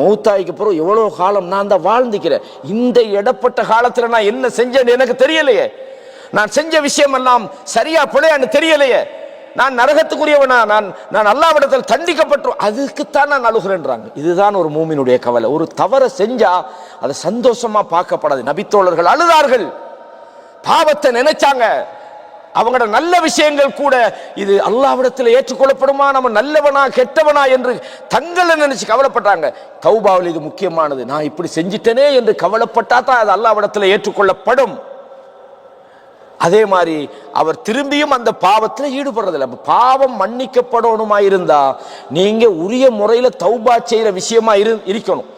மௌத்தாய்க்கு பிறகு எவ்வளவு காலம் நான் தான் வாழ்ந்துக்கிறேன், இந்த இடப்பட்ட காலத்துல நான் என்ன செஞ்சேன்னு எனக்கு தெரியலையே, நான் செஞ்ச விஷயம் எல்லாம் சரியா பிழையான்னு தெரியலையே, நான் நரகத்துக்குரியவனா, நான் அல்லாஹ்விடத்தில் தண்டிக்கப்பட்டோம், அதுக்குத்தான் நான் அழுகிறேன்றாங்க. இதுதான் ஒரு மூமினுடைய கவலை. ஒரு தவறை செஞ்சா அது சந்தோஷமா பார்க்கப்படாது. நபித்தோழர்கள் அழுதார்கள், பாவத்தை நினைச்சாங்க, அவங்களோட நல்ல விஷயங்கள் கூட இது அல்லாஹ்விடத்தில் ஏற்றுக்கொள்ளப்படுமா, நம்ம நல்லவனா கெட்டவனா என்று தங்களை நினைச்சு கவலைப்பட்டாங்க. தௌபாவில் இது முக்கியமானது. நான் இப்படி செஞ்சிட்டனே என்று கவலைப்பட்டா தான் அது அல்லாஹ்விடத்தில் ஏற்றுக்கொள்ளப்படும். அதே மாதிரி அவர் திரும்பியும் அந்த பாவத்தில் ஈடுபடுறதில்லை. பாவம் மன்னிக்கப்படணுமா இருந்தா நீங்க உரிய முறையில தௌபா செய்யற விஷயமா இருக்கணும்.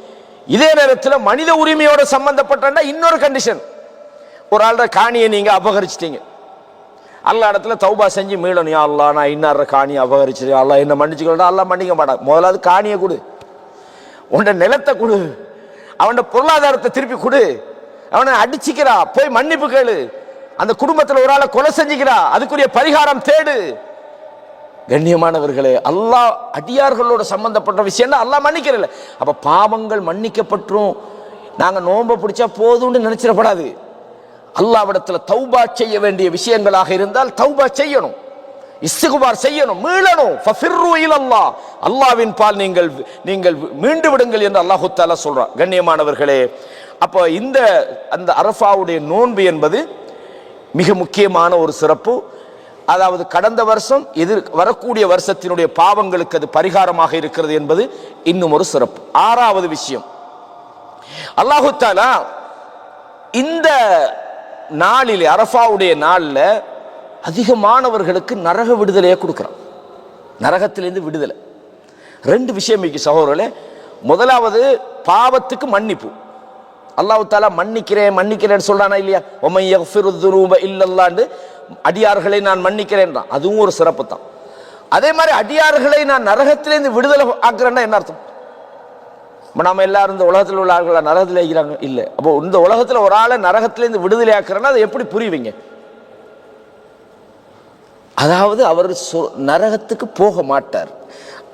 இதே நேரத்தில் மனித உரிமையோட சம்பந்தப்பட்ட இன்னொரு கண்டிஷன், ஒரு ஆளோட காணியை நீங்க அபகரிச்சிட்டீங்க, அல்லாஹ் இடத்துல தௌபா செஞ்சு மீளணும். யா அல்லாஹ், நான் இன்னார காணியை அபகரிச்சு, அல்லாஹ் என்ன மன்னிச்சுக்கணும். அல்லாஹ் மன்னிக்க மாட்டான். முதலாவது காணியை கொடு, உன்ட நிலத்தை கொடு, அவன் பொருளாதாரத்தை திருப்பி கொடு, அவனை அடிச்சுக்கிறா போய் மன்னிப்பு கேளு, அந்த குடும்பத்தில் ஒரு ஆளை கொலை செஞ்சுக்கிறா அதுக்குரிய பரிகாரம் தேடு. கண்ணியமானவர்களே, அல்லாஹ் அடியார்களோட சம்பந்தப்பட்ட விஷயம் அல்லாஹ் மன்னிக்கிறல. அப்ப பாவங்கள் மன்னிக்கப்பட்டும் நாங்க நோன்பை பிடிச்சா போதும்னு நினைச்சிடப்படாது. அல்லாஹ்விடத்துல தௌபா செய்ய வேண்டிய விஷயங்களாக இருந்தால் தௌபா செய்யணும். இஸ்திக்பார் செய்யணும், மீளணும். ஃபஃபிர்ரு இலல்லாஹ், அல்லாஹ்வின் பால் நீங்கள் மீண்டு விடுங்கள் என்று அல்லாஹ் தஆலா சொல்றான். கண்ணியமானவர்களே, அப்ப அந்த அரஃபாவுடைய நோன்பு என்பது மிக முக்கியமான ஒரு சிறப்பு. அதாவது கடந்த வருஷம் வரக்கூடிய வருஷத்தினுடைய பாவங்களுக்கு அது பரிகாரமாக இருக்கிறது என்பது இன்னும் ஒரு சிறப்பு. ஆறாவது விஷயம், அல்லாஹ் தஆலா இந்த நாளில், அரஃபாவுடைய நாளில் அதிகமானவர்களுக்கு நரக விடுதலையை கொடுக்கிறான். நரகத்திலிருந்து விடுதலை. ரெண்டு விஷயம் இருக்கு சகோதரர்களே. முதலாவது பாவத்துக்கு மன்னிப்பு. அல்லாஹ் தஆலா மன்னிக்கிறேன்னு சொல்றானா இல்லையா? வமன் யக்ஃபிரு ذுனூப இல்லல்லாஹ், அடியார்களை நான் மன்னிக்கிறேன். அதுவும் ஒரு சிறப்பு தான். அதே மாதிரி அடியார்களை நான் நரகத்திலிருந்து விடுதலை ஆக்குறேன்னா என்ன அர்த்தம்? நம்ம எல்லாரும் இந்த உலகத்தில் உள்ள ஆட்களை நரகத்தில் இருக்கிறாங்க இல்லை. அப்போ இந்த உலகத்தில் ஒரு ஆளை நரகத்திலிருந்து விடுதலை ஆக்குறேன்னா அதை எப்படி புரிவீங்க? அதாவது அவர் நரகத்துக்கு போக மாட்டார்.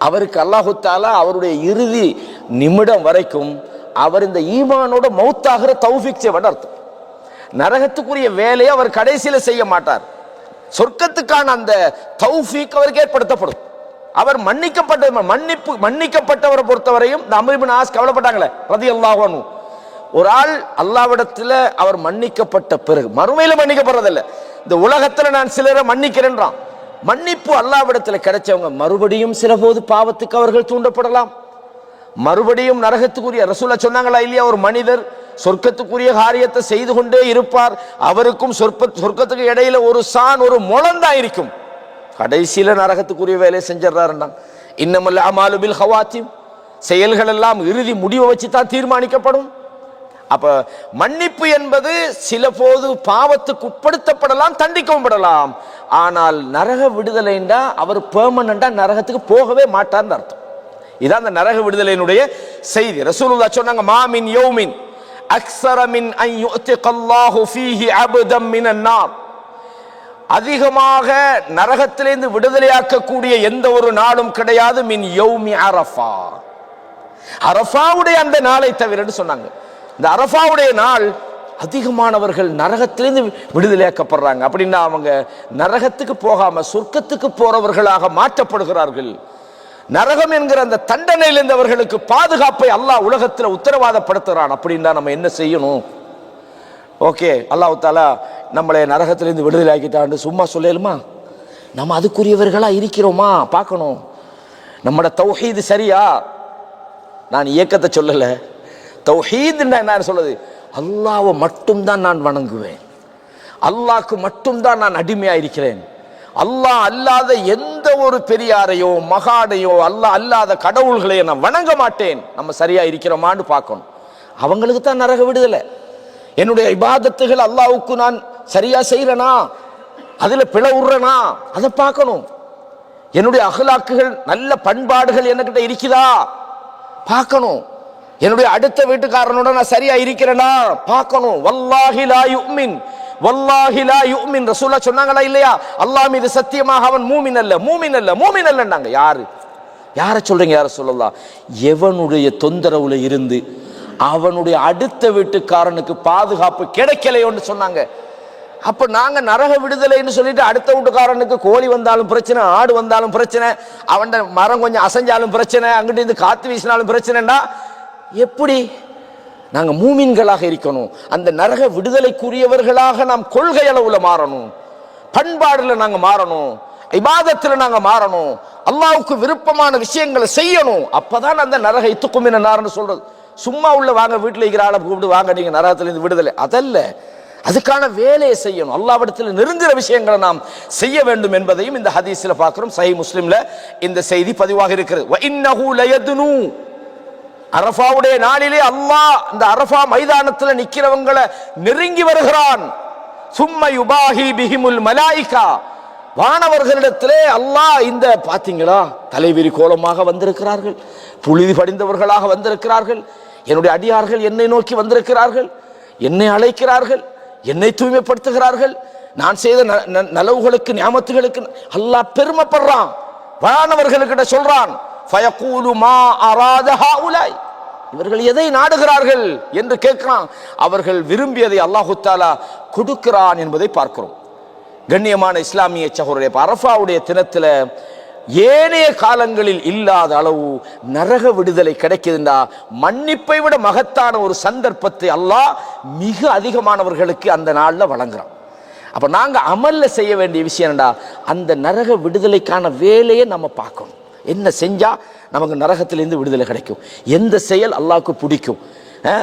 அவருக்கு அல்லாஹ் தஆலா அவருடைய இறுதி நிமிடம் வரைக்கும் அவர் இந்த ஈமானோட மௌத்தாகிற தௌஃபீக் செய்வார் அர்த்தம். நரகத்துக்குரிய வேலையை அவர் கடைசியில செய்ய மாட்டார். சொர்க்கத்துக்கான அந்த தௌஃபீக் அவருக்கு ஏற்படுத்தப்படும். அவர் மன்னிக்கப்பட்டவரை பொறுத்தவரையும் இந்த அம்ர் இப்னு ஆஸ் கவலைப்பட்டாங்களே ரலியல்லாஹு அன்ஹு, ஒரு ஆள் அல்லாஹ்விடத்துல அவர் மன்னிக்கப்பட்ட பிறகு மறுமையில மன்னிக்கப்படுறதில்லை, இந்த உலகத்துல நான் சிலரை மன்னிக்கிறேன்றான். மன்னிப்பு அல்லாஹ்விடத்துல கிடைச்சவங்க மறுபடியும் சில போது பாவத்துக்கு அவர்கள் தூண்டப்படலாம், மறுபடியும் நரகத்துக்குரிய ரசூலா சொன்னாங்களா இல்லையா? ஒரு மனிதர் சொர்க்கத்துக்குரிய காரியத்தை செய்து கொண்டே இருப்பார், அவருக்கும் சொர்க்கத்துக்கு இடையில ஒரு முழந்தா இருக்கும், கடைசியில நரகத்துக்குரிய வேலையை செஞ்சிடறாருன்னா. இன்னமல் அமாலு பில் ஹவாத்திம், செயல்கள் எல்லாம் இறுதி முடிவை வச்சு தான் தீர்மானிக்கப்படும். அப்ப மன்னிப்பு என்பது சில போது பாவத்துக்கு உட்படுத்தப்படலாம், தண்டிக்கவும் படலாம். ஆனால் நரக விடுதலைண்டா அவர் பெர்மனண்டா நரகத்துக்கு போகவே மாட்டார்னு அர்த்தம். இதான் அந்த நரக விடுதலையினுடைய செய்தி. ரசூலுல்லாஹ் சொன்னாங்க, மாமின் யௌமின் அக்ஸர மின் அன் யுஅத்திகல்லாஹு ஃபீஹி அப்தம் மினன் நார், அதிகமாக நரகத்திலிருந்து விடுதலையாக்கக்கூடிய எந்த ஒரு நாளும் கிடையாது மின் யௌமி அரஃபா, அரஃபாவுடைய அந்த நாளை தவிர சொன்னாங்க. இந்த அரஃபாவுடைய நாள் அதிகமானவர்கள் நரகத்திலிருந்து விடுதலையாக்கப்படுறாங்க. அப்படின்னா அவங்க நரகத்துக்கு போகாம சொர்க்கத்துக்கு போறவர்களாக மாற்றப்படுகிறார்கள். நரகம் என்கிற அந்த தண்டனையிலிருந்து அவர்களுக்கு பாதுகாப்பை அல்லாஹ் உலகத்தில் உத்தரவாதப்படுத்துகிறான். அப்படின்னா நம்ம என்ன செய்யணும்? ஓகே, அல்லாஹ் தஆலா நம்மளை நரகத்திலிருந்து விடுதலை ஆக்கிட்டான்னு சும்மா சொல்லலுமா? நம்ம அதுக்குரியவர்களா இருக்கிறோமா பார்க்கணும். நம்மட தௌஹீது சரியா? நான் இயக்கத்தை சொல்லல, தௌஹீத் என்ன சொல்லுது? அல்லாஹ்வை மட்டும்தான் நான் வணங்குவேன், அல்லாஹ்க்கு மட்டும்தான் நான் அடிமையா இருக்கிறேன், அல்லாஹ் அல்லாத எந்த ஒரு பெரியாரையோ மகாடையோ அல்லாஹ் அல்லாத கடவுள்களையோ நான் வணங்க மாட்டேன். நம்ம சரியா இருக்கிறோமான்னு பார்க்கணும். அவங்களுக்கு தான் நரக விடுதலை. என்னுடைய இபாதத்துகள் அல்லாஹ்வுக்கு நான் சரியா செய்யறேனா, அதுல பிழை விடுறேனா, அதை பார்க்கணும். என்னுடைய அகலாக்குகள் நல்ல பண்பாடுகள் என்கிட்ட இருக்குதா பார்க்கணும். என்னுடைய அடுத்த வீட்டுக்காரனோட நான் சரியா இருக்கிறேனா பார்க்கணும். வல்லாஹி லா யுமின், வல்லாஹி லா யுமின் ரசூலுல்லாஹ் சொன்னாங்களா இல்லையா? அல்லாஹ் மீது சத்தியமாக அவன் மூமின் அல்ல, மூமின் அல்ல, மூமின் அல்லன்னாங்க. யாரை சொல்றீங்க யார சொல்லலாம்? எவனுடைய தொந்தரவுல இருந்து அவனுடைய அடுத்த வீட்டுக்காரனுக்கு பாதுகாப்பு கிடைக்கலையோன்னு சொன்னாங்க. அப்ப நாங்க நரக விடுதலைன்னு சொல்லிட்டு அடுத்த வீட்டுக்காரனுக்கு கோழி வந்தாலும் பிரச்சனை, ஆடு வந்தாலும் பிரச்சனை, அவன் மரம் கொஞ்சம் அசைஞ்சாலும் பிரச்சனை, அங்கிட்டு இருந்து காத்து வீசினாலும் பிரச்சனைனா எப்படி? நாங்க மூமின்களாக இருக்கணும். அந்த நரக விடுதலைக்குரியவர்களாக நாம் கொள்கை அளவுல மாறணும், பண்பாடுல நாங்க மாறணும், இபாதத்துல நாங்க மாறணும், அல்லாஹ்வுக்கு விருப்பமான விஷயங்களை செய்யணும். அப்பதான் அந்த நரக இத்துக்கும் என்ன சொல்றது. சும்மா உள்ள வாங்க, வீட்டில் இருக்கிற ஆளை கூப்பிட்டு வாங்க நீங்க நரகத்திலிருந்து விடுதலை, அதல்ல. அதுக்கான வேலையை செய்யணும். அல்லாஹ்விடத்தில் நெருங்குற விஷயங்களை நாம் செய்ய வேண்டும் என்பதையும் இந்த ஹதீஸ்ல பார்க்கிறோம். சஹீஹ் முஸ்லிம்ல இந்த செய்தி பதிவாக இருக்கிறது. வ இன்னஹு லயதுனு, அரஃபாவுடைய நாளிலே அல்லாஹ் இந்த அரஃபா மைதானத்தில் நிக்கிறவங்களை நெருங்கி வருகிறான். சும்ம யுபாஹி பிஹிமுல் மலாயிகா, வானவர்களிடத்திலே அல்லாஹ் இந்த பாத்தீங்களா தலைவிரி கோலமாக வந்திருக்கிறார்கள், புழுதி படிந்தவர்களாக வந்திருக்கிறார்கள், என்னுடைய அடியார்கள் என்னை நோக்கி வந்திருக்கிறார்கள், என்னை அழைக்கிறார்கள், என்னை தூய்மைப்படுத்துகிறார்கள், நான் செய்த நலவுகளுக்கு நியாமத்துகளுக்கு அல்லாஹ் பெருமைப்படுறான். வானவர்களுக்கிட்ட சொல்றான், ஃபயகூலு மா அராத ஹாஉலாய், இவர்கள் எதை நாடுகிறார்கள் என்று கேட்கிறான். அவர்கள் விரும்பியதை அல்லாஹ் தஆலா கொடுக்கிறான் என்பதை பார்க்கிறோம். கண்ணியமான இஸ்லாமிய சகோதரரே, அரஃபாவுடைய தினத்தில் ஏனைய காலங்களில் இல்லாத அளவு நரக விடுதலை கிடைக்குதுண்டா, மன்னிப்பை விட மகத்தான ஒரு சந்தர்ப்பத்தை அல்லாஹ் மிக அதிகமானவர்களுக்கு அந்த நாளில் வழங்குறான். அப்ப நாங்க அமல்ல செய்ய வேண்டிய விஷயம் என்னடா, அந்த நரக விடுதலைக்கான வேலையை நம்ம பார்க்கணும். என்ன செஞ்சா நமக்கு நரகத்திலிருந்து விடுதலை கிடைக்கும், எந்த செயல் அல்லாஹ்வுக்கு பிடிக்கும்.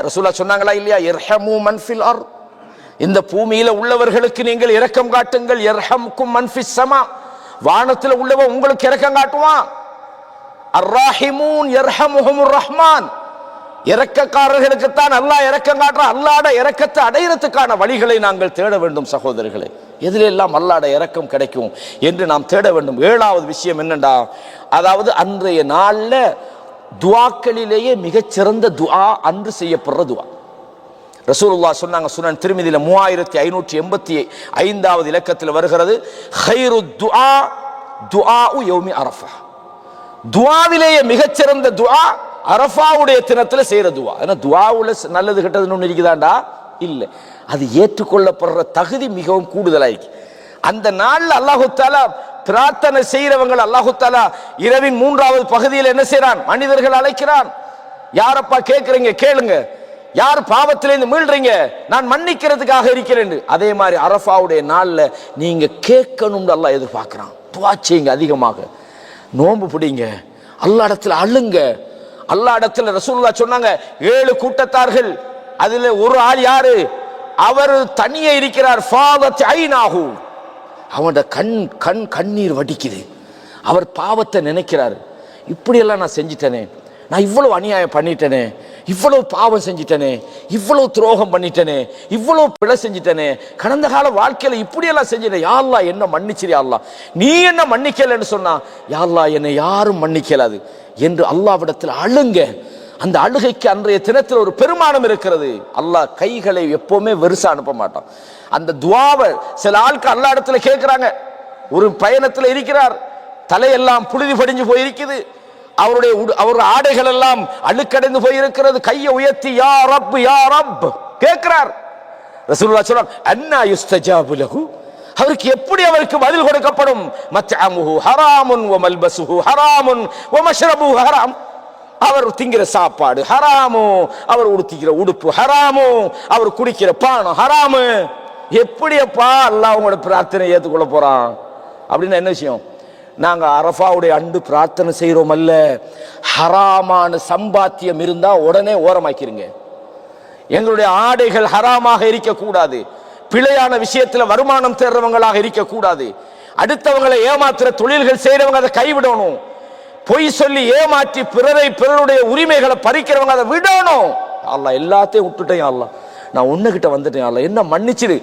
ரசூலுல்லாஹ் சொன்னாங்களா இல்லையா, இர்ஹமு மன் ஃபில் அர்த், இந்த பூமியில உள்ளவர்களுக்கு நீங்கள் இரக்கம் காட்டுங்கள். யர்ஹம்கும் மன் ஃபிஸ் ஸமா, வானத்தில் உள்ளவன் உங்களுக்கு இரக்கம் காட்டுவான். அர்ராஹிமூன் யர்ஹமுஹுமுர் ரஹ்மான், இரக்கக்காரர்களுக்கு தான் அல்லாஹ் இரக்கம் காட்டுறான். அல்லாஹ்வுடைய இரக்கத்தை அடையறதுக்கான வழிகளை நாங்கள் தேட வேண்டும் சகோதரர்களே. எதில எல்லாம் அல்லாஹ்வுடைய இரக்கம் கிடைக்கும் என்று நாம் தேட வேண்டும். ஏழாவது விஷயம் என்னண்டா, அதாவது அன்றைய நாள்ல துஆக்களிலேயே மிகச்சிறந்த துஆ அன்று செய்யப்படுற துஆ. ரசூலுல்லாஹ் சொன்னாங்க, சுனன் திர்மிதியில 3585வது இலக்கத்தில் வருகிறது, கைரு துஆ துஆஉ யௌமி அரஃபா, துஆவிலேயே மிகச்சிறந்த துஆ அரஃபாவுடைய தினத்தில் செய்யற துஆ. ஏன்னா துஆவுல நல்லது கெட்டதுன்னு ஒன்று இருக்குதாண்டா இல்லை, அது ஏற்றுக்கொள்ளப்படுற தகுதி மிகவும் கூடுதலாயிருக்கு. அந்த நாள்ல அல்லாஹு தஆலா பிரார்த்தனை செய்யறவங்க அல்லாஹு தஆலா இரவின் 3வது பகுதியில் என்ன செய்யறான், மனிதர்கள் அழைக்கிறான். யாரப்பா கேட்கறீங்க, கேளுங்க. யார் பாவத்திலிருந்து மீள்றீங்க, நான் மன்னிக்கிறதுக்காக இருக்கிறேன். அதே மாதிரி அரஃபாவுடைய நாள்ல நீங்க கேட்கணும் அல்லாஹ் எதிர்பார்க்கிறான். துஆ செய்யுங்க, அதிகமாக நோன்பு பிடிங்க, அல்லாஹ் இடத்துல அழுங்க. அல்லாஹ் இடத்துல ரசூலுல்லாஹ் சொன்னாங்க 7 கூட்டத்தார்கள், அதுல ஒரு ஆள் யாரு, அவர் தனியே இருக்கிறார். ஃபாதத் ஐனாஹு, அவனோட கண்ணீர் வடிக்குது. அவர் பாவத்தை நினைக்கிறார், இப்படியெல்லாம் நான் செஞ்சிட்டேனே, நான் இவ்வளவு அநியாயம் பண்ணிட்டேனே, இவ்வளவு பாவம் செஞ்சிட்டேனே, இவ்வளவு துரோகம் பண்ணிட்டேனே, இவ்வளவு பிழை செஞ்சிட்டேனே, கடந்த கால வாழ்க்கையில இப்படியெல்லாம் செஞ்சிட்டேன். யா அல்லாஹ் என்ன மன்னிச்சிரு, யா அல்லாஹ் நீ என்ன மன்னிக்கலன்னு சொன்னா, யா அல்லாஹ் என்னை யாரும் மன்னிக்கலாது என்று அல்லாஹ்விடத்தில் அழுங்க. அந்த அழுகைக்கு அன்றைய தினத்தில் ஒரு பெருமானம் இருக்கிறது. அல்லாஹ் கைகளை எப்பவுமே வெறுசா அனுப்ப மாட்டான். அந்த துஆவை சில ஆட்கள் அல்லாஹ் இடத்துல கேட்கிறாங்க. ஒரு பயணத்தில் இருக்கிறார், தலையெல்லாம் புழுதி படிஞ்சு போயிருக்குது, அவருடைய ஆடைகள் எல்லாம் அழுக்கடைந்து போயிருக்கிறது. கையை உயர்த்தி யா ரப் யா ரப் கேட்கிறார். ரசூலுல்லாஹ் சொல்றாங்க, அன்னா யுஸ்தஜாபு லஹு, அவருக்கு எப்படி அவருக்கு பதில் கொடுக்கப்படும்? மத்அமுஹு ஹராமுன் வ மல்பஸுஹு ஹராமுன் வ மஷ்ரபுஹு ஹராம், அவர் திங்கிற சாப்பாடு ஹராமு, அவர் உடுத்திக்கிற உடுப்பு ஹராமு, அவர் குடிக்கிற பானம் ஹராமு. எப்படியப்பா அல்லாஹ் உங்களோட பிரார்த்தனை ஏற்றுக்கொள்ள போறான்? அப்படின்னா என்ன விஷயம்? நாங்க அரஃபாவுடைய அண்டு பிரார்த்தனை செய்யறோம் அல்ல, ஹராமான சம்பாத்தியம் இருந்தா உடனே ஓரமாக்கிருங்க. எங்களுடைய ஆடைகள் ஹராமாக இருக்கக்கூடாது, பிழையான விஷயத்துல வருமானம் தேடுறவங்களாக இருக்கக்கூடாது, அடுத்தவங்களை ஏமாத்துற தொழில்கள் செய்யறவங்க அதை கைவிடணும், பொய் சொல்லி ஏமாற்றி பிறருடைய உரிமைகளை பறிக்கிறவங்க அதை விடணும். அல்லாஹ் எல்லாத்தையும் விட்டுட்டேன், அல்லாஹ் நான் உன்னுகிட்ட வந்துட்டேன், அல்லாஹ் என்ன மன்னிச்சிடு,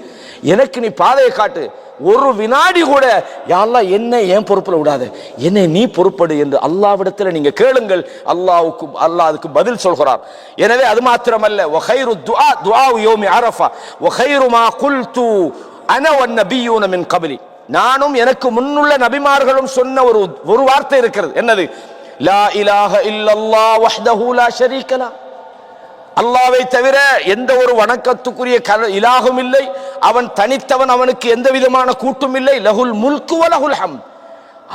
எனக்கு நீ பாதையை காட்டு, ஒரு வினாடி கூட யா அல்லாஹ் என்னை ஏன் பொறுப்புல விடாத, என்னை நீ பொறுப்படு என்று அல்லாஹ்விடத்தில் நீங்க கேளுங்கள். அல்லாஹ் அதுக்கு பதில் சொல்கிறார். எனவே அது மாத்திரமல்ல, வ கைரு துஆ துஆஉ யௌமி அரஃபா வ கைரு மா குல்து அனா வன் நபியூன மின் கப்லி, நானும் எனக்கு முன்னுள்ள நபிமார்களும் சொன்ன ஒரு வார்த்தை இருக்கிறது. என்னது? லா இலாஹ இல்லல்லாஹ் வஹ்தஹு லா ஷரீக லஹ், அல்லாஹ்வை தவிர எந்த ஒரு வணக்கத்துக்குரிய இலாகும் இல்லை, அவன் தனித்தவன், அவனுக்கு எந்த விதமான கூட்டும் இல்லை. லஹுல் முல்கு வ லஹுல் ஹம்த்,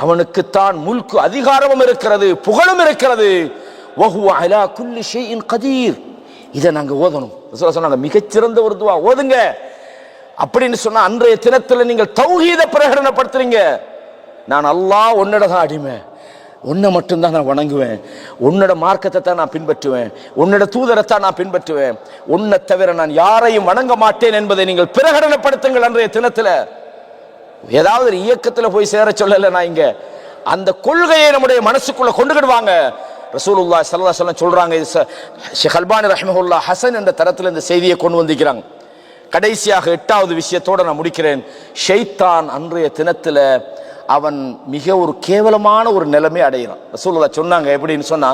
அவனுக்கு தான் முல்கு அதிகாரமும் இருக்கிறது, புகழும் இருக்கிறது. வஹுவ அலா குல்லி ஷைஇன் கதீர், இதை நாங்க ஓதணும். ரசூலுல்லாஹ் சொன்னாங்க மிகச்சிறந்த ஒரு துஆ ஓதுங்க. அப்படின்னு சொன்னா அன்றைய தினத்தில் நீங்கள் தௌஹீதை பிரகடனப்படுத்துறீங்க. நான் அல்லாஹ் உன்னோட தான் அடிமை, உன்னை மட்டும்தான் நான் வணங்குவேன், உன்னோட மார்க்கத்தை தான் நான் பின்பற்றுவேன், உன்னோட தூதரத்தான் நான் பின்பற்றுவேன், உன்னை தவிர நான் யாரையும் வணங்க மாட்டேன் என்பதை நீங்கள் பிரகடனப்படுத்துங்கள். அன்றைய தினத்தில் ஏதாவது ஒரு இயக்கத்தில் போய் சேர சொல்லல நான் இங்க, அந்த கொள்கையை நம்முடைய மனசுக்குள்ள கொண்டுகிடுவாங்க. ரசூலுல்லாஹி ஸல்லல்லாஹு அலைஹி வஸல்லம் சொல்றாங்க, ஷேக் அல்பானி ரஹ்மஹுல்லாஹ் ஹசன் என்ற தரத்தில் இந்த செய்தியை கொண்டு வந்திருக்கிறாங்க. கடைசியாக 8வது விஷயத்தோட நான் முடிக்கிறேன். ஷைத்தான் அன்றைய தினத்தில் அவன் மிக ஒரு கேவலமான ஒரு நிலைமை அடைகிறான். ரசூலுல்லாஹ் சொன்னாங்க, எப்படின்னு சொன்னா,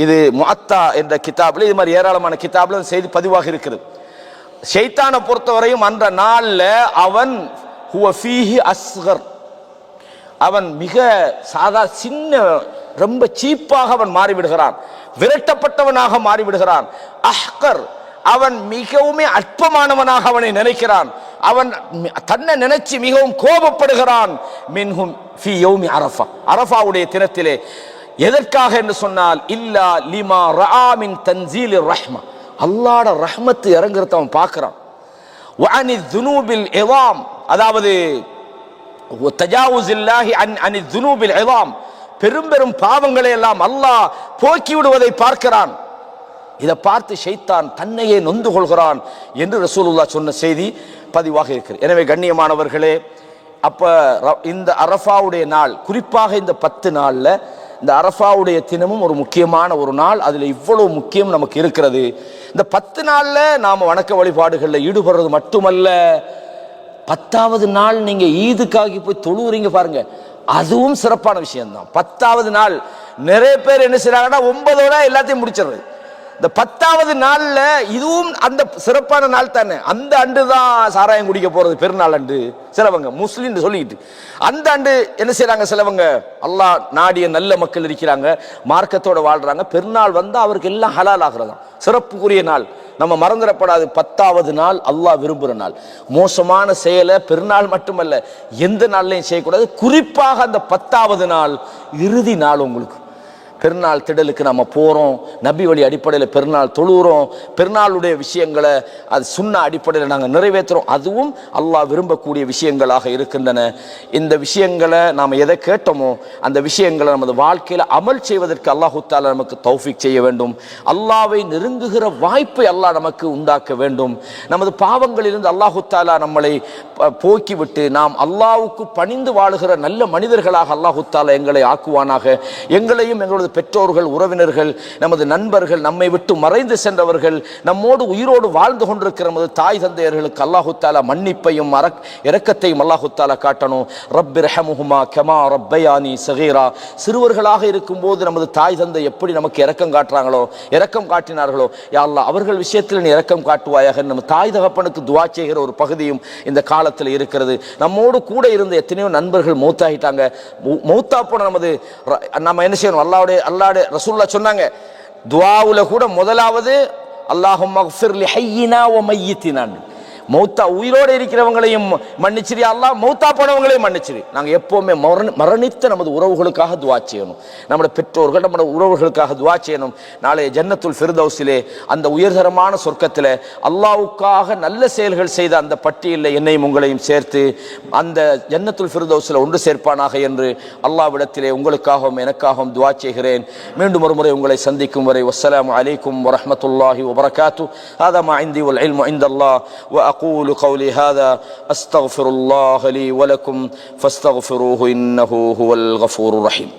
இது முஅத்தா என்ற கிதாபில், இது மாதிரி ஏராளமான கிதாபில் செய்தி பதிவாக இருக்குது. ஷைத்தானை பொறுத்தவரையும் அன்ற நாள்ல அவன் ஹுவ ஃபீஹி அஸ்கர், அவன் மிக சின்ன ரொம்ப சீப்பாக அவன் மாறிவிடுகிறான், விரட்டப்பட்டவனாக மாறிவிடுகிறான். அஹ்கர், அவன் மிகவும் அற்பமானவனாக அவனை நினைக்கிறான். அவன் தன்னை நினைச்சு மிகவும் கோபப்படுகிறான். மின்ஹும் ஃபி யௌமி அரஃபா, அரஃபாவுடைய தினத்திலே. எதற்காக என்று சொன்னால் இல்லா லிமா ரஆ மின் தன்சீலிர் ரஹ்மா, அல்லாஹ்வுடைய ரஹ்மத் இறங்குறத அவன் பார்க்கறான். வஅனி ذுனூபில் இதாம், அதாவது தஜாவுஸில்லாஹி அனி ذுனூபில் இதாம், பெரும் பெரும் பாவங்களை எல்லாம் அல்லாஹ் போக்கி விடுவதை பார்க்கிறான். இதை பார்த்து ஷைத்தான் தன்னையே நொந்து கொள்கிறான் என்று ரசூலுல்லாஹ் சொன்ன செய்தி பதிவாக இருக்கிறது. எனவே கண்ணியமானவர்களே, அப்ப இந்த அரஃபாவுடைய நாள், குறிப்பாக இந்த 10 நாள்ல இந்த அரஃபாவுடைய தினமும் ஒரு முக்கியமான ஒரு நாள். அதுல இவ்வளவு முக்கியம் நமக்கு இருக்கிறது. இந்த 10 நாள்ல நாம வணக்க வழிபாடுகளில் ஈடுபடுறது மட்டுமல்ல, 10வது நாள் நீங்க ஈதுக்காகி போய் தொழுவுறீங்க பாருங்க, அதுவும் சிறப்பான விஷயம்தான். 10வது நாள் நிறைய பேர் என்ன செய்றாங்கன்னா 9ஓட எல்லாத்தையும் முடிச்சிடுறது. இந்த 10வது நாள்ல இதுவும் அந்த சிறப்பான நாள் தானே. அந்த அன்று தான் சாராயம் குடிக்க போறது, பெருநாள் அன்று. சிலவங்க முஸ்லிம் சொல்லிட்டு அந்த அன்று என்ன செய்யறாங்க, சிலவங்க அல்லாஹ் நாடிய நல்ல மக்கள் இருக்கிறாங்க, மார்க்கத்தோட வாழ்றாங்க. பெருநாள் வந்தா அவருக்கு எல்லாம் ஹலால் ஆகிறதாம், சிறப்புக்குரிய நாள். நம்ம மறந்துடப்படாது, 10வது நாள் அல்லாஹ் விரும்புகிற நாள். மோசமான செயலை பெருநாள் மட்டுமல்ல எந்த நாள்லையும் செய்யக்கூடாது. குறிப்பாக அந்த 10வது நாள் இறுதி நாள். உங்களுக்கு பெருநாள் திடலுக்கு நம்ம போகிறோம், நபி வழி அடிப்படையில் பெருநாள் தொழுகிறோம், பெருநாளுடைய விஷயங்களை அது சுன்னா அடிப்படையில் நாங்கள் நிறைவேற்றுறோம். அதுவும் அல்லாஹ் விரும்பக்கூடிய விஷயங்களாக இருக்கின்றன. இந்த விஷயங்களை நாம் எதை கேட்டோமோ அந்த விஷயங்களை நமது வாழ்க்கையில் அமல் செய்வதற்கு அல்லாஹு தஆலா நமக்கு தௌஃபீக் செய்ய வேண்டும். அல்லாஹ்வை நெருங்குகிற வாய்ப்பை அல்லாஹ் நமக்கு உண்டாக்க வேண்டும். நமது பாவங்களிலிருந்து அல்லாஹு தஆலா நம்மளை போக்கிவிட்டு நாம் அல்லாஹ்வுக்கு பணிந்து வாழுகிற நல்ல மனிதர்களாக அல்லாஹு தஆலா எங்களை ஆக்குவானாக. எங்களையும் எங்களது பெற்றோர்கள், உறவினர்கள், நமது நண்பர்கள், நம்மை விட்டு மறைந்து சென்றவர்கள், நம்மோடு உயிரோடு வாழ்ந்து கொண்டிருக்கிற நமது தாய் தந்தையர்களுக்கு அல்லாஹு தஆலா மன்னிப்பையும் இரக்கத்தையும் அல்லாஹு தஆலா காட்டணும். ரப்பிர்ஹமுஹுமா கமா ரப்பயானி ஸகீரா, சிறுவர்களாக இருக்கும்போது நமது தாய் தந்தை எப்படி நமக்கு இரக்கம் காட்டுறாங்களோ, இரக்கம் காட்டினார்களோ, யா அல்லாஹ் அவர்கள் விஷயத்தில் நீ இரக்கம் காட்டுவாயாக. நம்ம தாய் தகப்பனுக்கு துஆ செய்கிற ஒரு பகுதியும் இந்த காலத்தில் இருக்கிறது. நம்மோடு கூட இருந்த எத்தனையோ நண்பர்கள் மௌத்தாகிட்டாங்க. மௌத்தா போன நம்ம என்ன செய்யணும், அல்லாஹ்வுடைய ரசூலுல்லாஹ் சொன்னாங்க, துஆவுல கூட முதலாவது அல்லாஹும்ம ஃபிர் லி ஹய்யினா வ மையித்தினா, மௌத்தா உயிரோடு இருக்கிறவங்களையும் மன்னிச்சிரி, அல்லாஹ் மௌத்தா போனவங்களையும் மன்னிச்சிரி. நாங்கள் எப்போவுமே மரணித்த நமது உறவுகளுக்காக துஆ செய்யணும், நம்முடைய பெற்றோர்கள் நம்முடைய உறவுகளுக்காக துஆ செய்யணும். நாளைய ஜன்னத்துல் ஃபிர்தௌஸிலே, அந்த உயர்தரமான சொர்க்கத்தில் அல்லாஹ்வுக்காக நல்ல செயல்கள் செய்த அந்த பட்டியலில் என்னையும் உங்களையும் சேர்த்து அந்த ஜன்னத்துல் ஃபிர்தௌஸில் ஒன்று சேர்ப்பானாக என்று அல்லாஹ்விடத்திலே உங்களுக்காகவும் எனக்காகவும் துஆ செய்கிறேன். மீண்டும் ஒரு முறை உங்களை சந்திக்கும் வரை வஸ்ஸலாமு அலைக்கும் வரஹ்மத்துல்லாஹி வபரகாத்துஹு. ஹாதா மா இன்தி வல் இல்மு இன்தல்லாஹ் வ أقول قولي هذا أستغفر الله لي ولكم فاستغفروه إنه هو الغفور الرحيم.